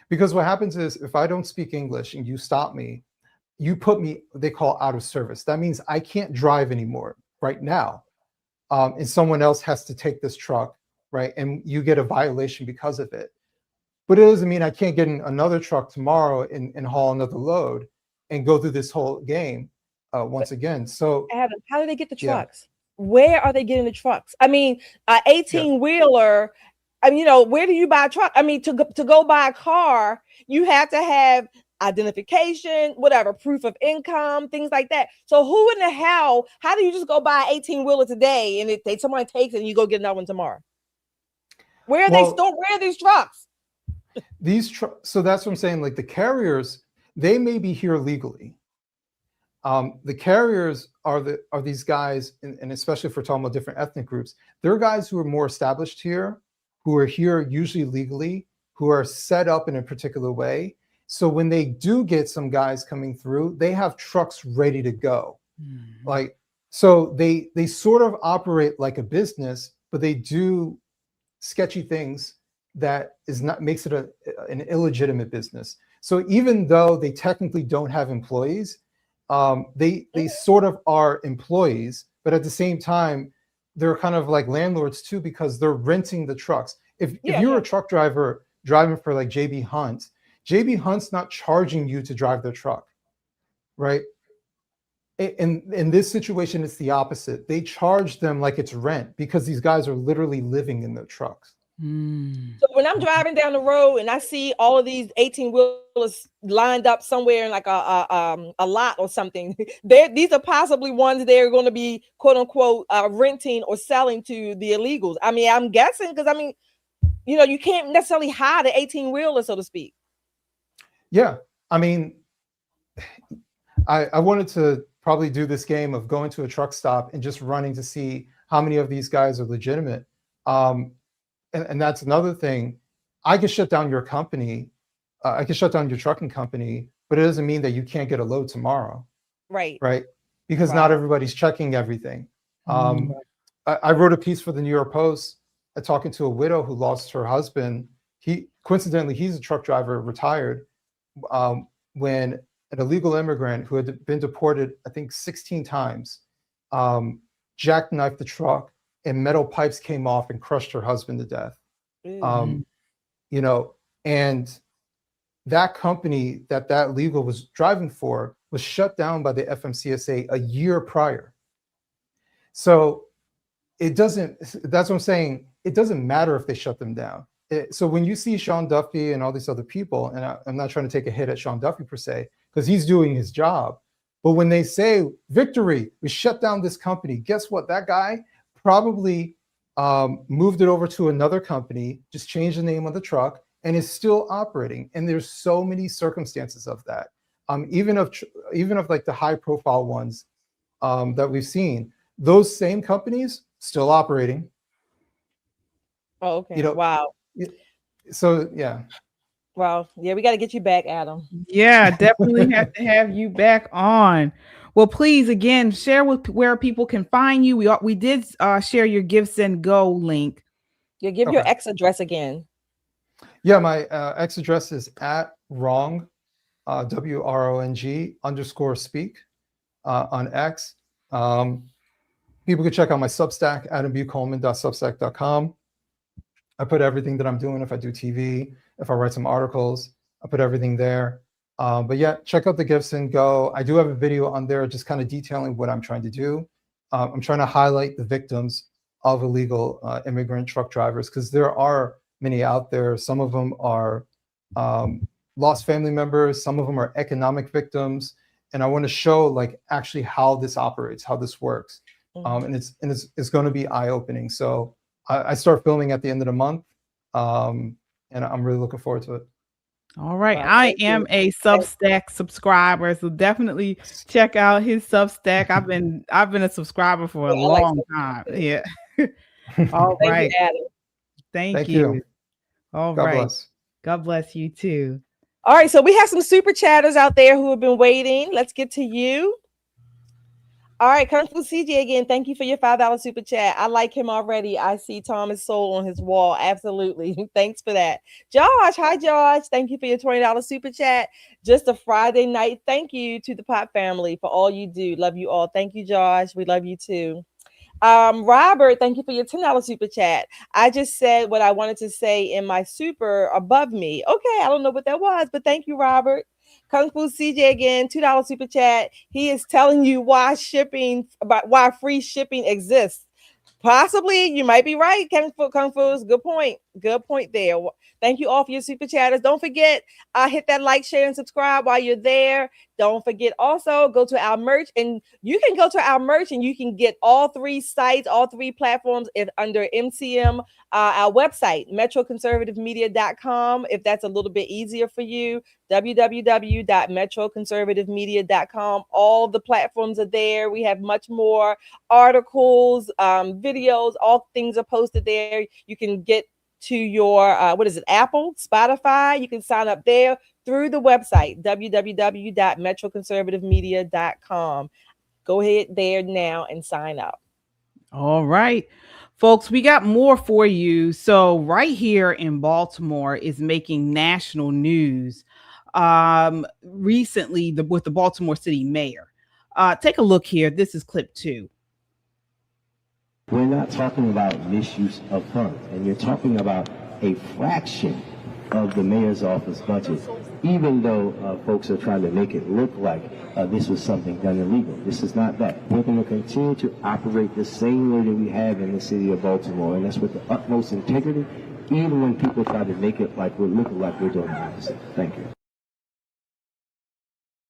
because what happens is, if I don't speak English and you stop me, you put me, they call out of service. That means I can't drive anymore right now. And someone else has to take this truck, right? And you get a violation because of it. But it doesn't mean I can't get in another truck tomorrow and haul another load and go through this whole game once again. So Adam, how do they get the trucks? Where are they getting the trucks? I mean, an 18-wheeler, I mean, where do you buy a truck? I mean, to go buy a car, you have to have identification, whatever, proof of income, things like that. So who in the hell, how do you just go buy an 18-wheeler today and somebody takes it and you go get another one tomorrow? Where are they stored? Where are these trucks? So that's what I'm saying. Like, the carriers, they may be here legally. The carriers are these guys, and especially if we're talking about different ethnic groups, they're guys who are more established here, who are here usually legally, who are set up in a particular way. So when they do get some guys coming through, they have trucks ready to go. Like, so they sort of operate like a business, but they do sketchy things that makes it an illegitimate business. So even though they technically don't have employees, they sort of are employees, but at the same time, they're kind of like landlords too, because they're renting the trucks. If you're a truck driver driving for like JB Hunt's not charging you to drive their truck, right? In this situation, it's the opposite. They charge them like it's rent because these guys are literally living in their trucks. So when I'm driving down the road and I see all of these 18-wheelers lined up somewhere in like a lot or something, these are possibly ones they're going to be quote unquote renting or selling to the illegals. I mean, I'm guessing, because I mean, you can't necessarily hide an 18-wheeler, so to speak. Yeah, I mean, I wanted to probably do this game of going to a truck stop and just running to see how many of these guys are legitimate. And that's another thing. I can shut down your company. I can shut down your trucking company, but it doesn't mean that you can't get a load tomorrow. Right. Because not everybody's checking everything. I wrote a piece for the New York Post talking to a widow who lost her husband. Coincidentally, he's a truck driver, retired, when an illegal immigrant who had been deported, I think 16 times, jackknifed the truck, and metal pipes came off and crushed her husband to death. And that company that legal was driving for was shut down by the FMCSA a year prior. So it doesn't, that's what I'm saying, it doesn't matter if they shut them down. So when you see Sean Duffy and all these other people, and I'm not trying to take a hit at Sean Duffy per se, because he's doing his job, but when they say, victory, we shut down this company, guess what? That guy probably moved it over to another company, just changed the name of the truck, and is still operating. And there's so many circumstances of that. Even of like the high profile ones that we've seen, those same companies still operating. Oh, okay. You know, wow. So yeah. Well, yeah, we got to get you back, Adam. Yeah, definitely have to have you back on. Well, please, again, share with where people can find you. We did share your GiveSendGo link. You give your X address again. Yeah, my X address is at wrong, WRONG_speak on X. People can check out my Substack, adambcoleman.substack.com. I put everything that I'm doing. If I do TV, if I write some articles, I put everything there. But yeah, check out the GiveSendGo. I do have a video on there just kind of detailing what I'm trying to do. I'm trying to highlight the victims of illegal immigrant truck drivers, because there are many out there. Some of them are lost family members. Some of them are economic victims. And I want to show like actually how this operates, how this works. And it's going to be eye-opening. So I start filming at the end of the month, and I'm really looking forward to it. All right. I am a Substack subscriber, so definitely check out his Substack. I've been a subscriber for a long time. Yeah. All right. Thank you. All right. Bless. God bless you too. All right. So we have some super chatters out there who have been waiting. Let's get to you. All right, Kung Fu CJ again. Thank you for your $5 super chat. I like him already. I see Thomas Sowell on his wall. Absolutely. Thanks for that. Josh, hi Josh. Thank you for your $20 super chat. Just a Friday night. Thank you to the Pop family for all you do. Love you all. Thank you, Josh. We love you too. Robert, thank you for your $10 super chat. I just said what I wanted to say in my super above me. Okay, I don't know what that was, but thank you, Robert. Kung Fu CJ again, $2 super chat. He is telling you why free shipping exists. Possibly, you might be right. Kung Fu's good point. Good point there. Thank you all for your super chatters. Don't forget, hit that like, share, and subscribe while you're there. Don't forget also go to our merch, and you can go to our merch and you can get all three sites, all three platforms under MCM, our website, metroconservativemedia.com. If that's a little bit easier for you, www.metroconservativemedia.com. All the platforms are there. We have much more articles, videos, all things are posted there. You can get to your Apple, Spotify. You can sign up there through the website, www.metroconservativemedia.com. Go ahead there now and sign up. All right, folks, we got more for you. So right here in Baltimore is making national news recently with the Baltimore City Mayor. Take a look here. This is clip 2. We're not talking about misuse of funds, and you're talking about a fraction of the mayor's office budget, even though folks are trying to make it look like this was something done illegal. This is not that. We're going to continue to operate the same way that we have in the city of Baltimore, and that's with the utmost integrity, even when people try to make it like we're looking like we're doing the opposite. Thank you.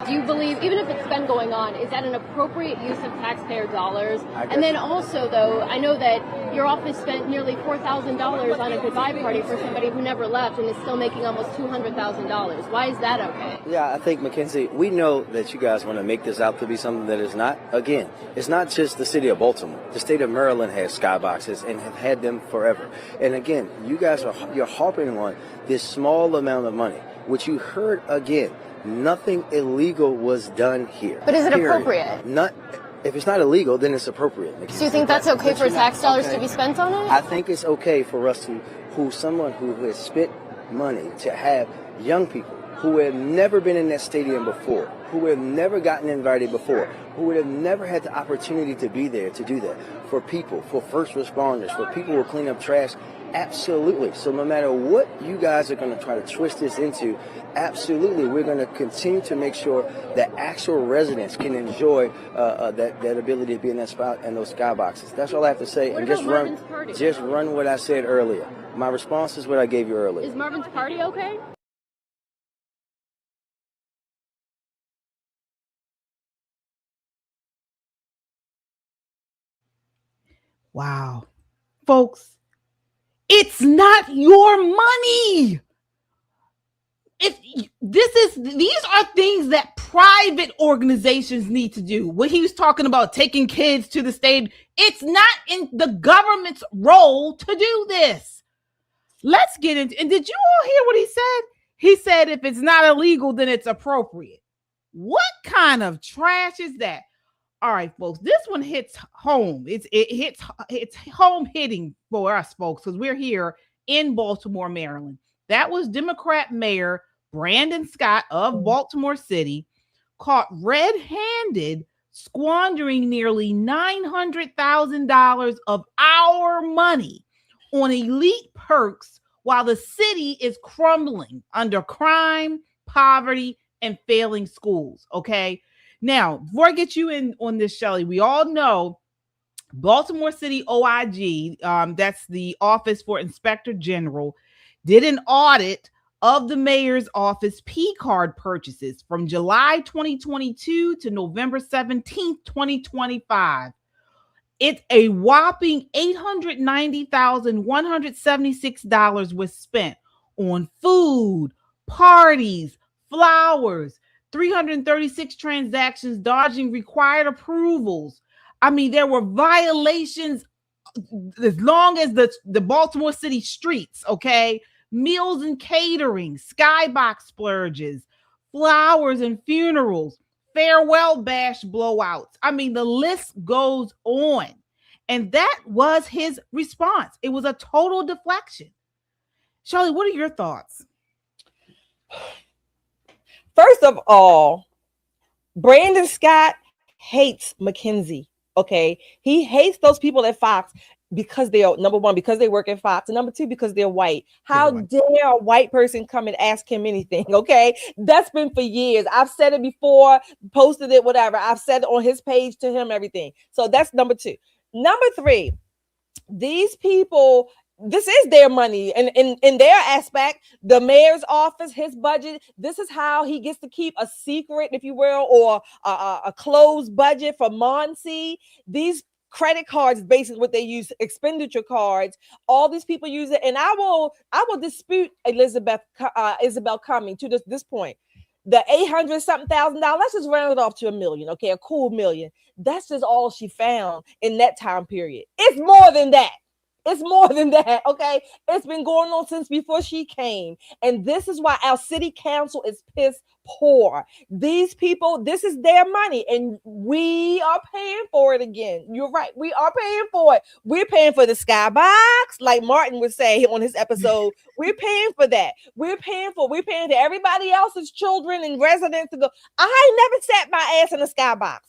Do you believe, even if it's been going on, is that an appropriate use of taxpayer dollars? And then also, though, I know that your office spent nearly $4,000 on a goodbye party for somebody who never left and is still making almost $200,000. Why is that okay? Yeah, I think, Mackenzie, we know that you guys want to make this out to be something that is not. Again, it's not just the city of Baltimore. The state of Maryland has skyboxes and have had them forever. And again, you guys you're harping on this small amount of money, which you heard again. Nothing illegal was done here. But is it appropriate? If it's not illegal, then it's appropriate. So you think that's okay for tax dollars to be spent on it? I think it's okay for us someone who has spent money to have young people who have never been in that stadium before, who have never gotten invited before, who would have never had the opportunity to be there to do that, for people, for first responders, for people who clean up trash. Absolutely. So no matter what you guys are going to try to twist this into, absolutely, we're going to continue to make sure that actual residents can enjoy that ability to be in that spot and those skyboxes. That's all I have to say. What And about Marvin's Party? just run what I said earlier. My response is what I gave you earlier. Is Marvin's Party okay? Wow. Folks, it's not your money. These are things that private organizations need to do. What he was talking about, taking kids to the state, it's not in the government's role to do this. Let's get into, and did you all hear what he said? He said if it's not illegal, then it's appropriate. What kind of trash is that? All right, folks, this one hits home. It's home hitting for us, folks, because we're here in Baltimore, Maryland. That was Democrat Mayor Brandon Scott of Baltimore City caught red-handed squandering nearly $900,000 of our money on elite perks while the city is crumbling under crime, poverty, and failing schools, okay? Now, before I get you in on this, Shelley, we all know Baltimore City OIG, that's the Office for Inspector General, did an audit of the mayor's office P-card purchases from July 2022 to November 17th, 2025. It's a whopping $890,176 was spent on food, parties, flowers, 336 transactions dodging required approvals. I mean, there were violations as long as the Baltimore City streets, okay? Meals and catering, skybox splurges, flowers and funerals, farewell bash blowouts. I mean, the list goes on. And that was his response. It was a total deflection. Shirley, what are your thoughts? First of all, Brandon Scott hates McKinsey. Okay. He hates those people at Fox because they are, number one, because they work at Fox, and number two, because they're white. How dare a white person come and ask him anything? Okay. That's been for years. I've said it before, posted it, whatever. I've said it on his page to him, everything. So that's number two. Number three, these people, this is their money, and in their aspect, the mayor's office, his budget, this is how he gets to keep a secret, if you will, or a closed budget for Monty. These credit cards, basically what they use, expenditure cards, all these people use it, and I will dispute Isabel Cumming to this point. The $800-something thousand, let's just round it off to $1 million, okay, a cool $1 million. That's just all she found in that time period. It's more than that. It's more than that, okay? It's been going on since before she came. And this is why our city council is piss poor. These people, this is their money, and we are paying for it again. You're right. We are paying for it. We're paying for the skybox, like Martin would say on his episode. We're paying for that. We're paying to everybody else's children and residents to go. I ain't never sat my ass in a skybox.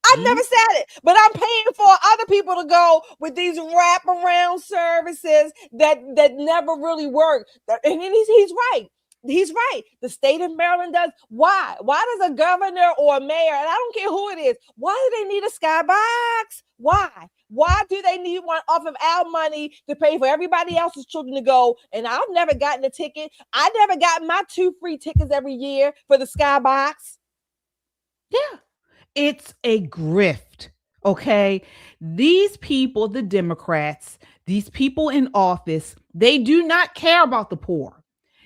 I've never said it, but I'm paying for other people to go with these wraparound services that never really work. And he's right. He's right. The state of Maryland does. Why? Why does a governor or a mayor, and I don't care who it is, why do they need a skybox? Why? Why do they need one off of our money to pay for everybody else's children to go? And I've never gotten a ticket. I never got my 2 free tickets every year for the skybox. Yeah. It's a grift, okay? These people, the Democrats, these people in office, they do not care about the poor.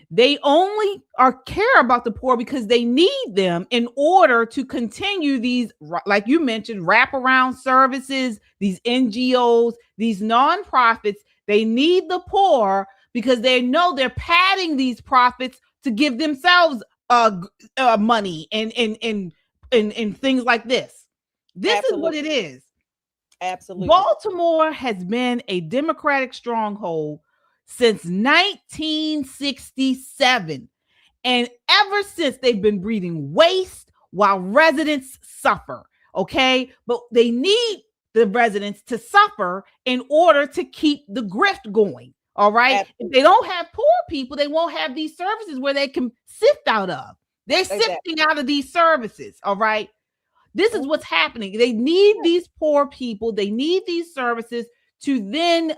They only care about the poor because they need them in order to continue these, like you mentioned, wraparound services, these NGOs, these nonprofits. They need the poor because they know they're padding these profits to give themselves money and things like this. This Absolutely. Is what it is. Absolutely. Baltimore has been a Democratic stronghold since 1967. And ever since, they've been breeding waste while residents suffer. Okay. But they need the residents to suffer in order to keep the grift going. All right. Absolutely. If they don't have poor people, they won't have these services where they can sift out of. They're sifting out of these services. All right. This is what's happening. They need these poor people. They need these services to then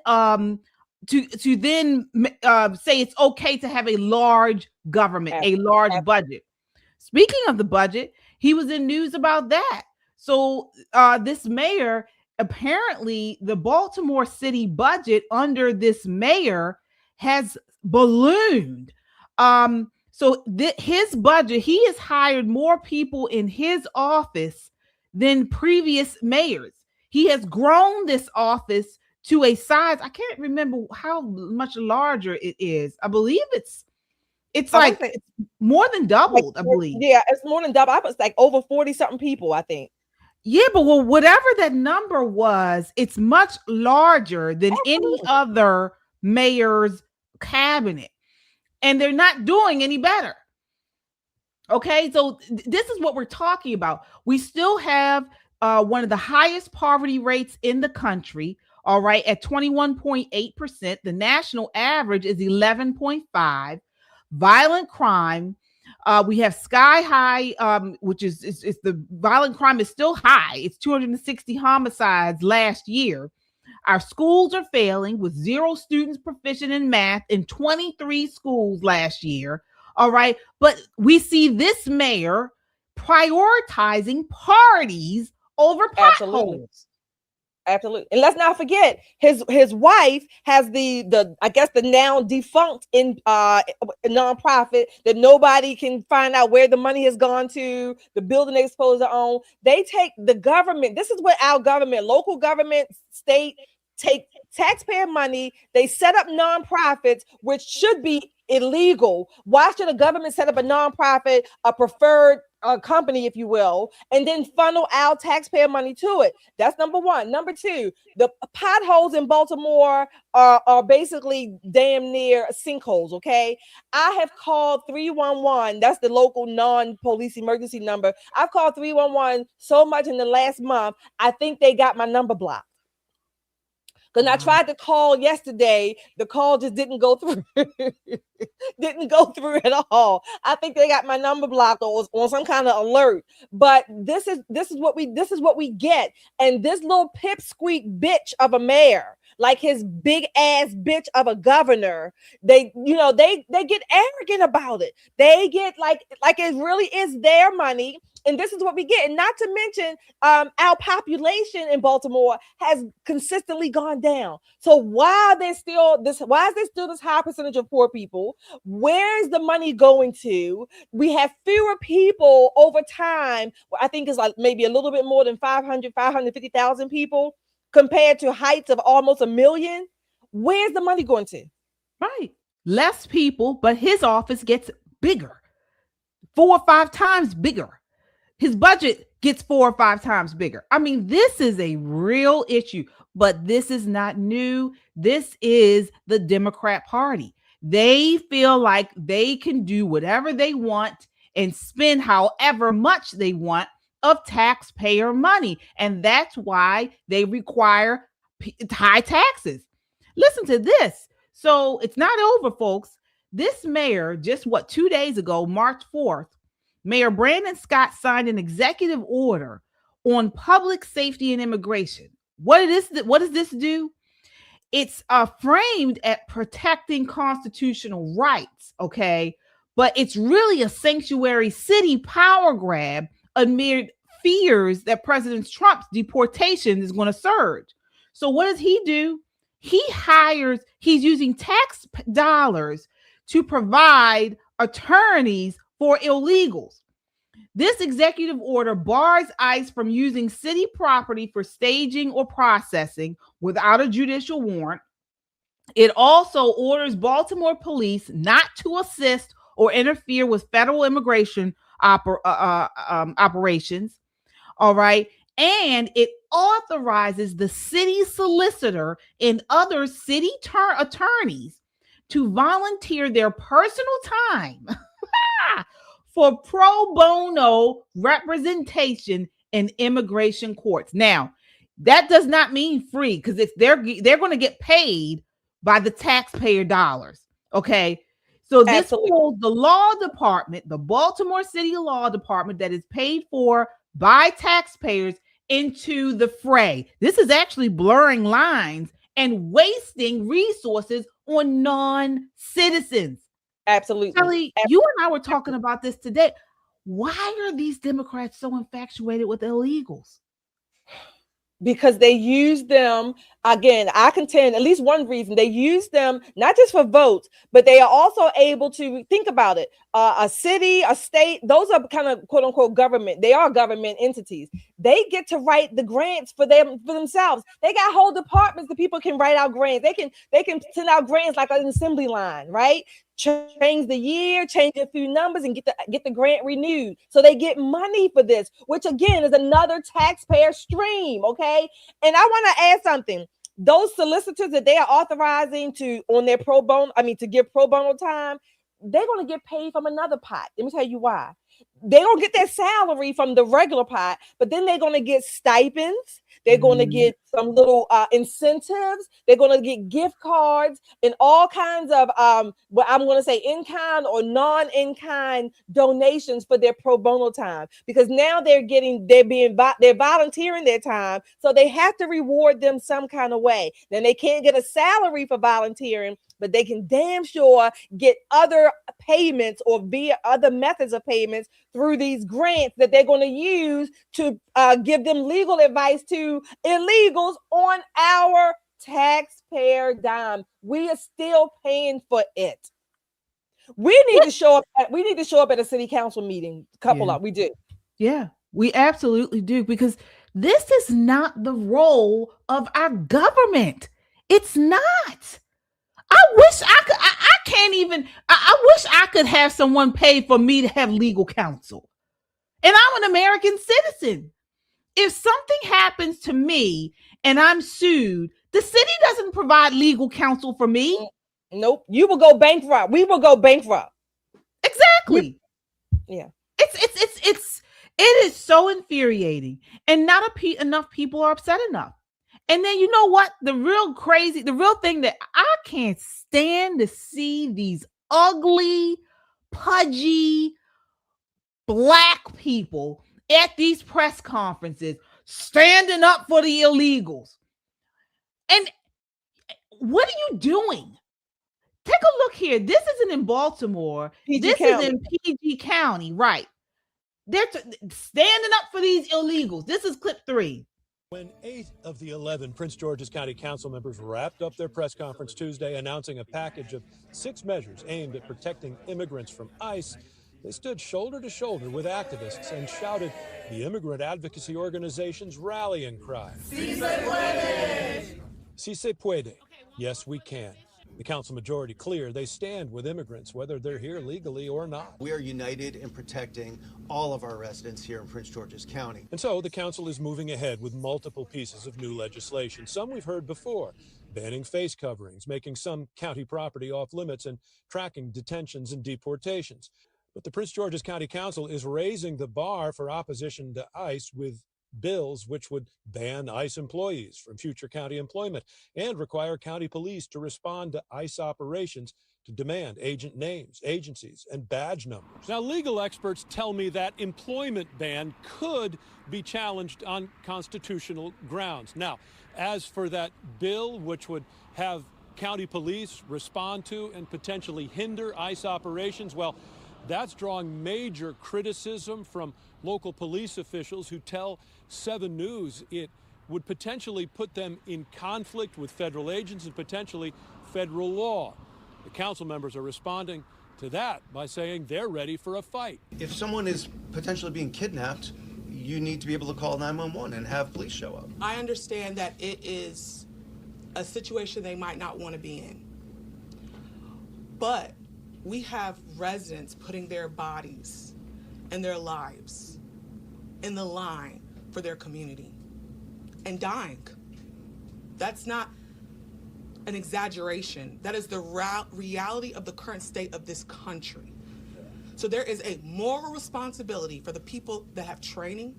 say it's okay to have a large government, a large budget. Speaking of the budget, he was in news about that. So this mayor, apparently the Baltimore city budget under this mayor has ballooned. So his budget, he has hired more people in his office than previous mayors. He has grown this office to a size, I can't remember how much larger it is. I believe it's like it's more than doubled, I believe. Yeah, it's more than double. I was like over 40 something people, I think. Yeah, but whatever that number was, it's much larger than any other mayor's cabinet. And they're not doing any better. Okay, so this is what we're talking about. We still have one of the highest poverty rates in the country, all right, at 21.8%. The national average is 11.5%. Violent crime, we have sky high, which is the violent crime is still high. It's 260 homicides last year. Our schools are failing with 0 students proficient in math in 23 schools last year. All right. But we see this mayor prioritizing parties over potholes. Absolutely. And let's not forget his wife has the I guess the now defunct nonprofit that nobody can find out where the money has gone to, the building they're supposed to own. They take the government. This is what our government, local government, state, take taxpayer money. They set up nonprofits, which should be illegal. Why should a government set up a nonprofit, a preferred company, if you will, and then funnel our taxpayer money to it? That's number one. Number two, the potholes in Baltimore are basically damn near sinkholes. Okay, I have called 311. That's the local non-police emergency number. I've called 311 so much in the last month. I think they got my number blocked. Because I tried to call yesterday, the call just didn't go through. Didn't go through at all. I think they got my number blocked or was on some kind of alert. But this is what we get. And this little pipsqueak bitch of a mayor, like his big ass bitch of a governor, they get arrogant about it. They get like it really is their money. And this is what we get. And not to mention, our population in Baltimore has consistently gone down. So why is there still this high percentage of poor people? Where is the money going to? We have fewer people over time. I think it's like maybe a little bit more than 550,000 people compared to heights of almost 1 million. Where's the money going to? Right. Less people, but his office gets bigger. 4 or 5 times bigger. His budget gets 4 or 5 times bigger. I mean, this is a real issue, but this is not new. This is the Democrat Party. They feel like they can do whatever they want and spend however much they want of taxpayer money. And that's why they require high taxes. Listen to this. So it's not over, folks. This mayor, just 2 days ago, March 4th, Mayor Brandon Scott signed an executive order on public safety and immigration. What does this do? It's framed at protecting constitutional rights, okay? But it's really a sanctuary city power grab amid fears that President Trump's deportation is going to surge. So what does he do? He's using tax dollars to provide attorneys for illegals. This executive order bars ICE from using city property for staging or processing without a judicial warrant. It also orders Baltimore police not to assist or interfere with federal immigration operations. All right. And it authorizes the city solicitor and other city attorneys to volunteer their personal time for pro bono representation in immigration courts. Now, that does not mean free, because if they're going to get paid by the taxpayer dollars. Okay. So this Absolutely. pulls the law department, the Baltimore City Law Department that is paid for by taxpayers into the fray. This is actually blurring lines and wasting resources on non-citizens. Absolutely. Kelly, you and I were talking about this today. Why are these Democrats so infatuated with illegals? Because they use them, again, I contend at least one reason, they use them not just for votes, but they are also able to think about it. A city, a state, those are kind of quote unquote government. They are government entities. They get to write the grants for themselves. They got whole departments that people can write out grants. They can send out grants like an assembly line, right? Change the year, change a few numbers, and get the grant renewed. So they get money for this, which again is another taxpayer stream. Okay, and I want to add something. Those solicitors that they are authorizing to on their pro bono, to give pro bono time, they're going to get paid from another pot. Let me tell you why. They're going to get their salary from the regular pot, but then they're going to get stipends. They're going to get some little incentives. They're going to get gift cards and all kinds of what I'm going to say in-kind or non-in-kind donations for their pro bono time, because now they're volunteering their time, so they have to reward them some kind of way. Then they can't get a salary for volunteering, but they can damn sure get other payments or via other methods of payments through these grants that they're going to use to give them legal advice to illegals on our taxpayer dime. We are still paying for it. We need to show up. We need to show up at a city council meeting. We do. Yeah, we absolutely do, because this is not the role of our government. It's not. I wish I could. I can't even. I wish I could have someone pay for me to have legal counsel. And I'm an American citizen. If something happens to me and I'm sued, the city doesn't provide legal counsel for me. Nope. You will go bankrupt. We will go bankrupt. Exactly. Yeah. It is so infuriating, and not enough people are upset enough. And then you know what? The real thing that I can't stand to see these ugly, pudgy Black people at these press conferences standing up for the illegals. And what are you doing? Take a look here. This isn't in Baltimore. This is in PG County, right? They're standing up for these illegals. This is clip 3. When 8 of the 11 Prince George's County Council members wrapped up their press conference Tuesday announcing a package of 6 measures aimed at protecting immigrants from ICE, they stood shoulder to shoulder with activists and shouted the immigrant advocacy organization's rallying cry. Si se puede! Si se puede. Yes, we can. The council majority clear they stand with immigrants, whether they're here legally or not. We are united in protecting all of our residents here in Prince George's County. And so the council is moving ahead with multiple pieces of new legislation. Some we've heard before, banning face coverings, making some county property off limits, and tracking detentions and deportations. But the Prince George's County Council is raising the bar for opposition to ICE with bills which would ban ICE employees from future county employment and require county police to respond to ICE operations to demand agent names, agencies, and badge numbers. Now, legal experts tell me that employment ban could be challenged on constitutional grounds. Now, as for that bill which would have county police respond to and potentially hinder ICE operations, well, that's drawing major criticism from local police officials who tell 7 News it would potentially put them in conflict with federal agents and potentially federal law. The council members are responding to that by saying they're ready for a fight. If someone is potentially being kidnapped, you need to be able to call 911 and have police show up. I understand that it is a situation they might not want to be in. But we have residents putting their bodies and their lives in the line for their community and dying. That's not an exaggeration. That is the reality of the current state of this country. So there is a moral responsibility for the people that have training,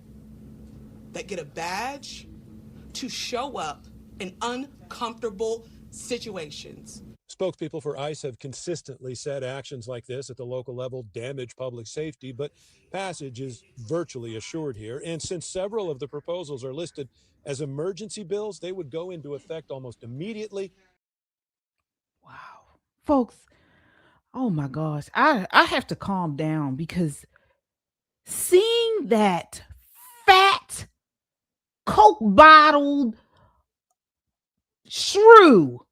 that get a badge, to show up in uncomfortable situations. Spokespeople for ICE have consistently said actions like this at the local level damage public safety, but passage is virtually assured here. And since several of the proposals are listed as emergency bills, they would go into effect almost immediately. Wow. Folks, oh my gosh, I have to calm down because seeing that fat, Coke bottled shrew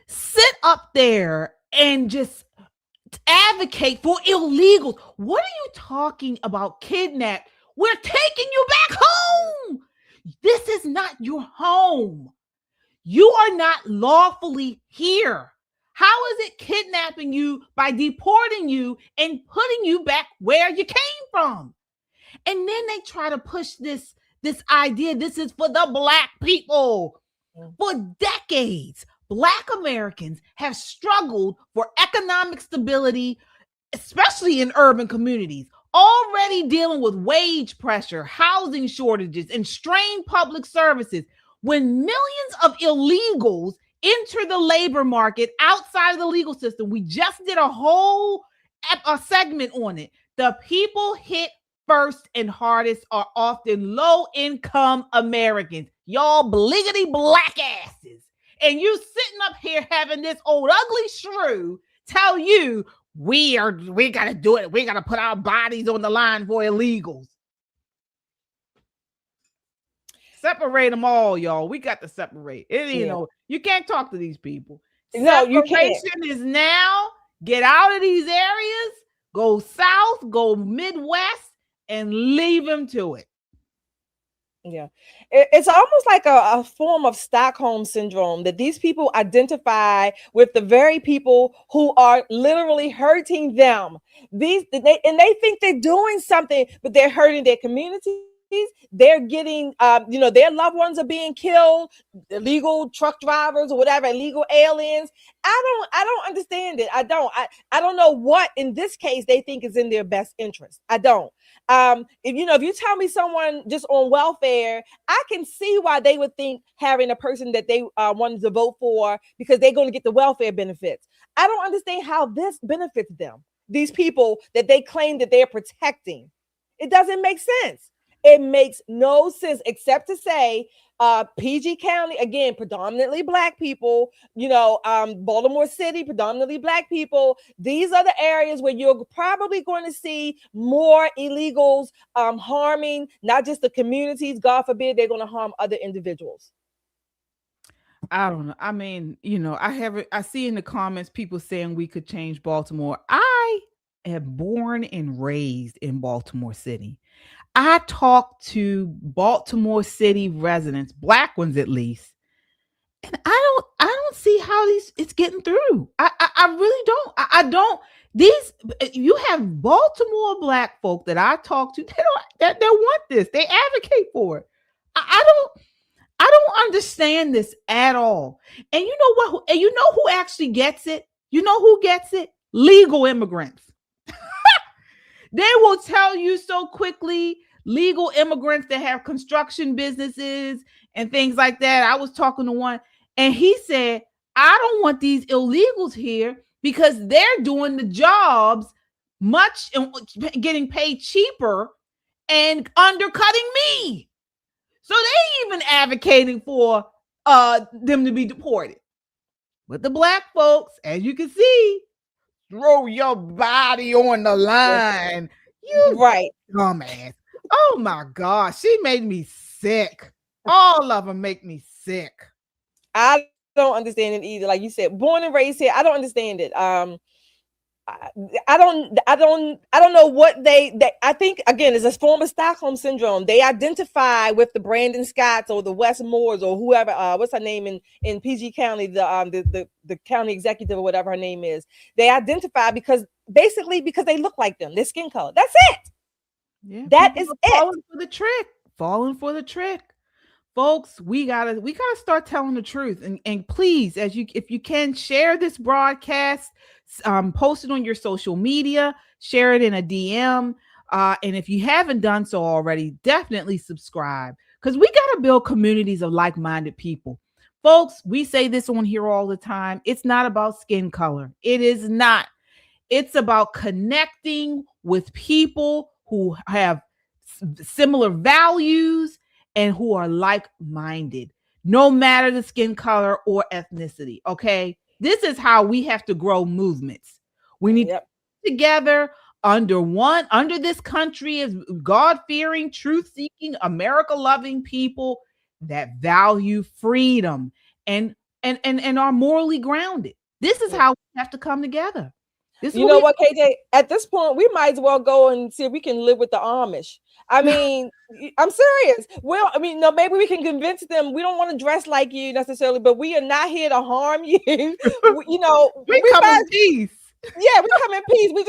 sit up there and just advocate for illegals. What are you talking about? Kidnap? We're taking you back home. This is not your home. You are not lawfully here. How is it kidnapping you by deporting you and putting you back where you came from? And then they try to push this idea. This is for the Black people. For decades, Black Americans have struggled for economic stability, especially in urban communities, already dealing with wage pressure, housing shortages, and strained public services. When millions of illegals enter the labor market outside of the legal system, we just did a whole segment on it. The people hit first and hardest are often low-income Americans. Y'all bliggity black asses. And you sitting up here having this old ugly shrew tell you we gotta do it. We gotta put our bodies on the line for illegals. Separate them all, y'all. We got to separate. You can't talk to these people. No, you can't. Separation is now. Get out of these areas. Go south. Go Midwest. And leave them to it. Yeah, it's almost like a form of Stockholm syndrome that these people identify with the very people who are literally hurting them. They think they're doing something, but they're hurting their communities. They're getting, their loved ones are being killed. Illegal truck drivers or whatever, illegal aliens. I don't understand it. I don't know what in this case they think is in their best interest. I don't. If you tell me someone just on welfare, I can see why they would think having a person that they wanted to vote for because they're going to get the welfare benefits. I don't understand how this benefits them. These people that they claim that they're protecting. It doesn't make sense. It makes no sense except to say PG County, again, predominantly Black people, Baltimore City, predominantly Black people. These are the areas where you're probably going to see more illegals harming not just the communities. God forbid they're going to harm other individuals. I don't know. I mean, I see in the comments people saying we could change Baltimore. I am born and raised in Baltimore City. I talk to Baltimore City residents, Black ones at least, and I don't see how it's getting through. I really don't. I don't. You have Baltimore Black folk that I talk to. They want this. They advocate for it. I don't understand this at all. And you know what? And you know who actually gets it? You know who gets it? Legal immigrants. They will tell you so quickly, legal immigrants that have construction businesses and things like that. I was talking to one and he said, I don't want these illegals here because they're doing the jobs much and getting paid cheaper and undercutting me. So they even advocating for them to be deported. But the Black folks, as you can see, throw your body on the line. You right, dumbass. Oh my gosh, she made me sick. All of them make me sick. I don't understand it either. Like you said, born and raised here, I don't understand it. I don't know what they I think again it's a form of Stockholm syndrome. They identify with the Brandon Scotts or the West Moores or whoever. What's her name in PG County? The county executive or whatever her name is. They identify because they look like them. Their skin color. That's it. Yeah, that is it. Falling for the trick. Folks, we gotta start telling the truth. And please, if you can, share this broadcast, post it on your social media, share it in a DM. And if you haven't done so already, definitely subscribe because we gotta build communities of like-minded people. Folks, we say this on here all the time. It's not about skin color. It is not. It's about connecting with people who have similar values and who are like-minded, no matter the skin color or ethnicity. Okay. This is how we have to grow movements. We need to come together under this country as God-fearing, truth-seeking, America-loving people that value freedom and are morally grounded. This is how we have to come together. You know what, KJ? At this point, we might as well go and see if we can live with the Amish. I mean, I'm serious. Well, I mean, no, maybe we can convince them we don't want to dress like you necessarily, but we are not here to harm you. You know, we come in peace. Yeah, we come in peace. We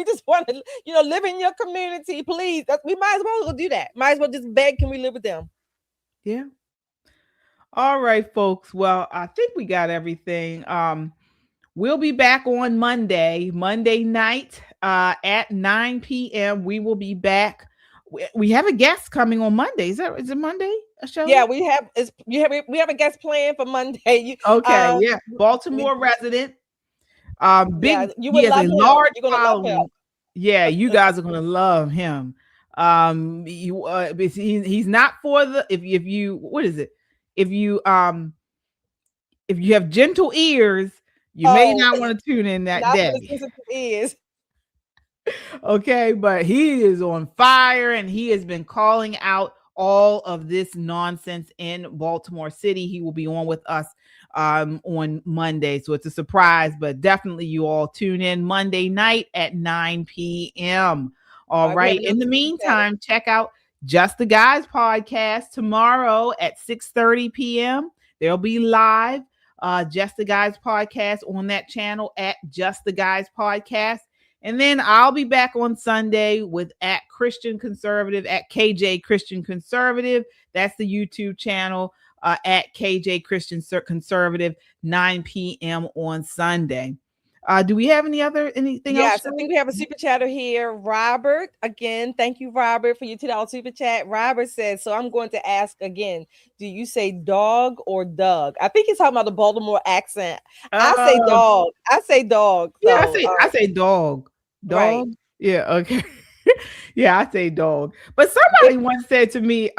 just want to, you know, live in your community, please. We might as well do that. Might as well just beg, can we live with them? Yeah. All right, folks. Well, I think we got everything. We'll be back on Monday night at 9 p.m. We will be back. We have a guest coming on Monday. Is it Monday? A show? Yeah, we have a guest planned for Monday. Yeah, Baltimore resident. You would love a him. large You're gonna following. love him. Yeah, you guys are gonna love him. He's not for the if you what is it? If you have gentle ears, you may not want to tune in that day. Okay, but he is on fire and he has been calling out all of this nonsense in Baltimore City. He will be on with us on Monday, so it's a surprise, but definitely you all tune in Monday night at 9 p.m. All right. In the meantime, check out Just the Guys podcast tomorrow at 6:30 p.m. They'll be live. Just the Guys podcast on that channel at Just the Guys podcast. And then I'll be back on Sunday with at Christian Conservative, at KJ Christian Conservative. That's the YouTube channel at KJ Christian Conservative, 9 p.m. on Sunday. Do we have anything else? Yes, I think we have a super chatter here. Robert, again, thank you, Robert, for your $2 super chat. Robert says, so I'm going to ask again, do you say dog or Doug? I think he's talking about the Baltimore accent. I say dog. I say dog. So, yeah, I say dog. Dog? Right. Yeah, okay. Yeah, I say dog. But somebody once said to me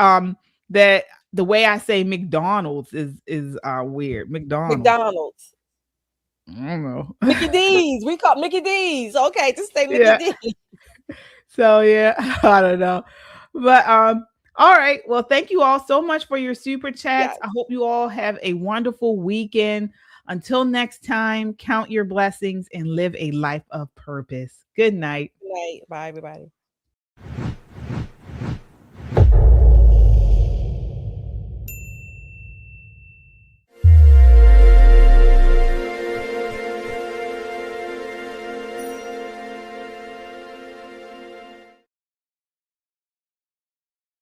that the way I say McDonald's is weird. McDonald's. I don't know. Mickey D's. We call Mickey D's. Okay, just say Mickey D's. So yeah, I don't know. But all right. Well, thank you all so much for your super chats. Yes. I hope you all have a wonderful weekend. Until next time, count your blessings and live a life of purpose. Good night. Good night. Bye, everybody.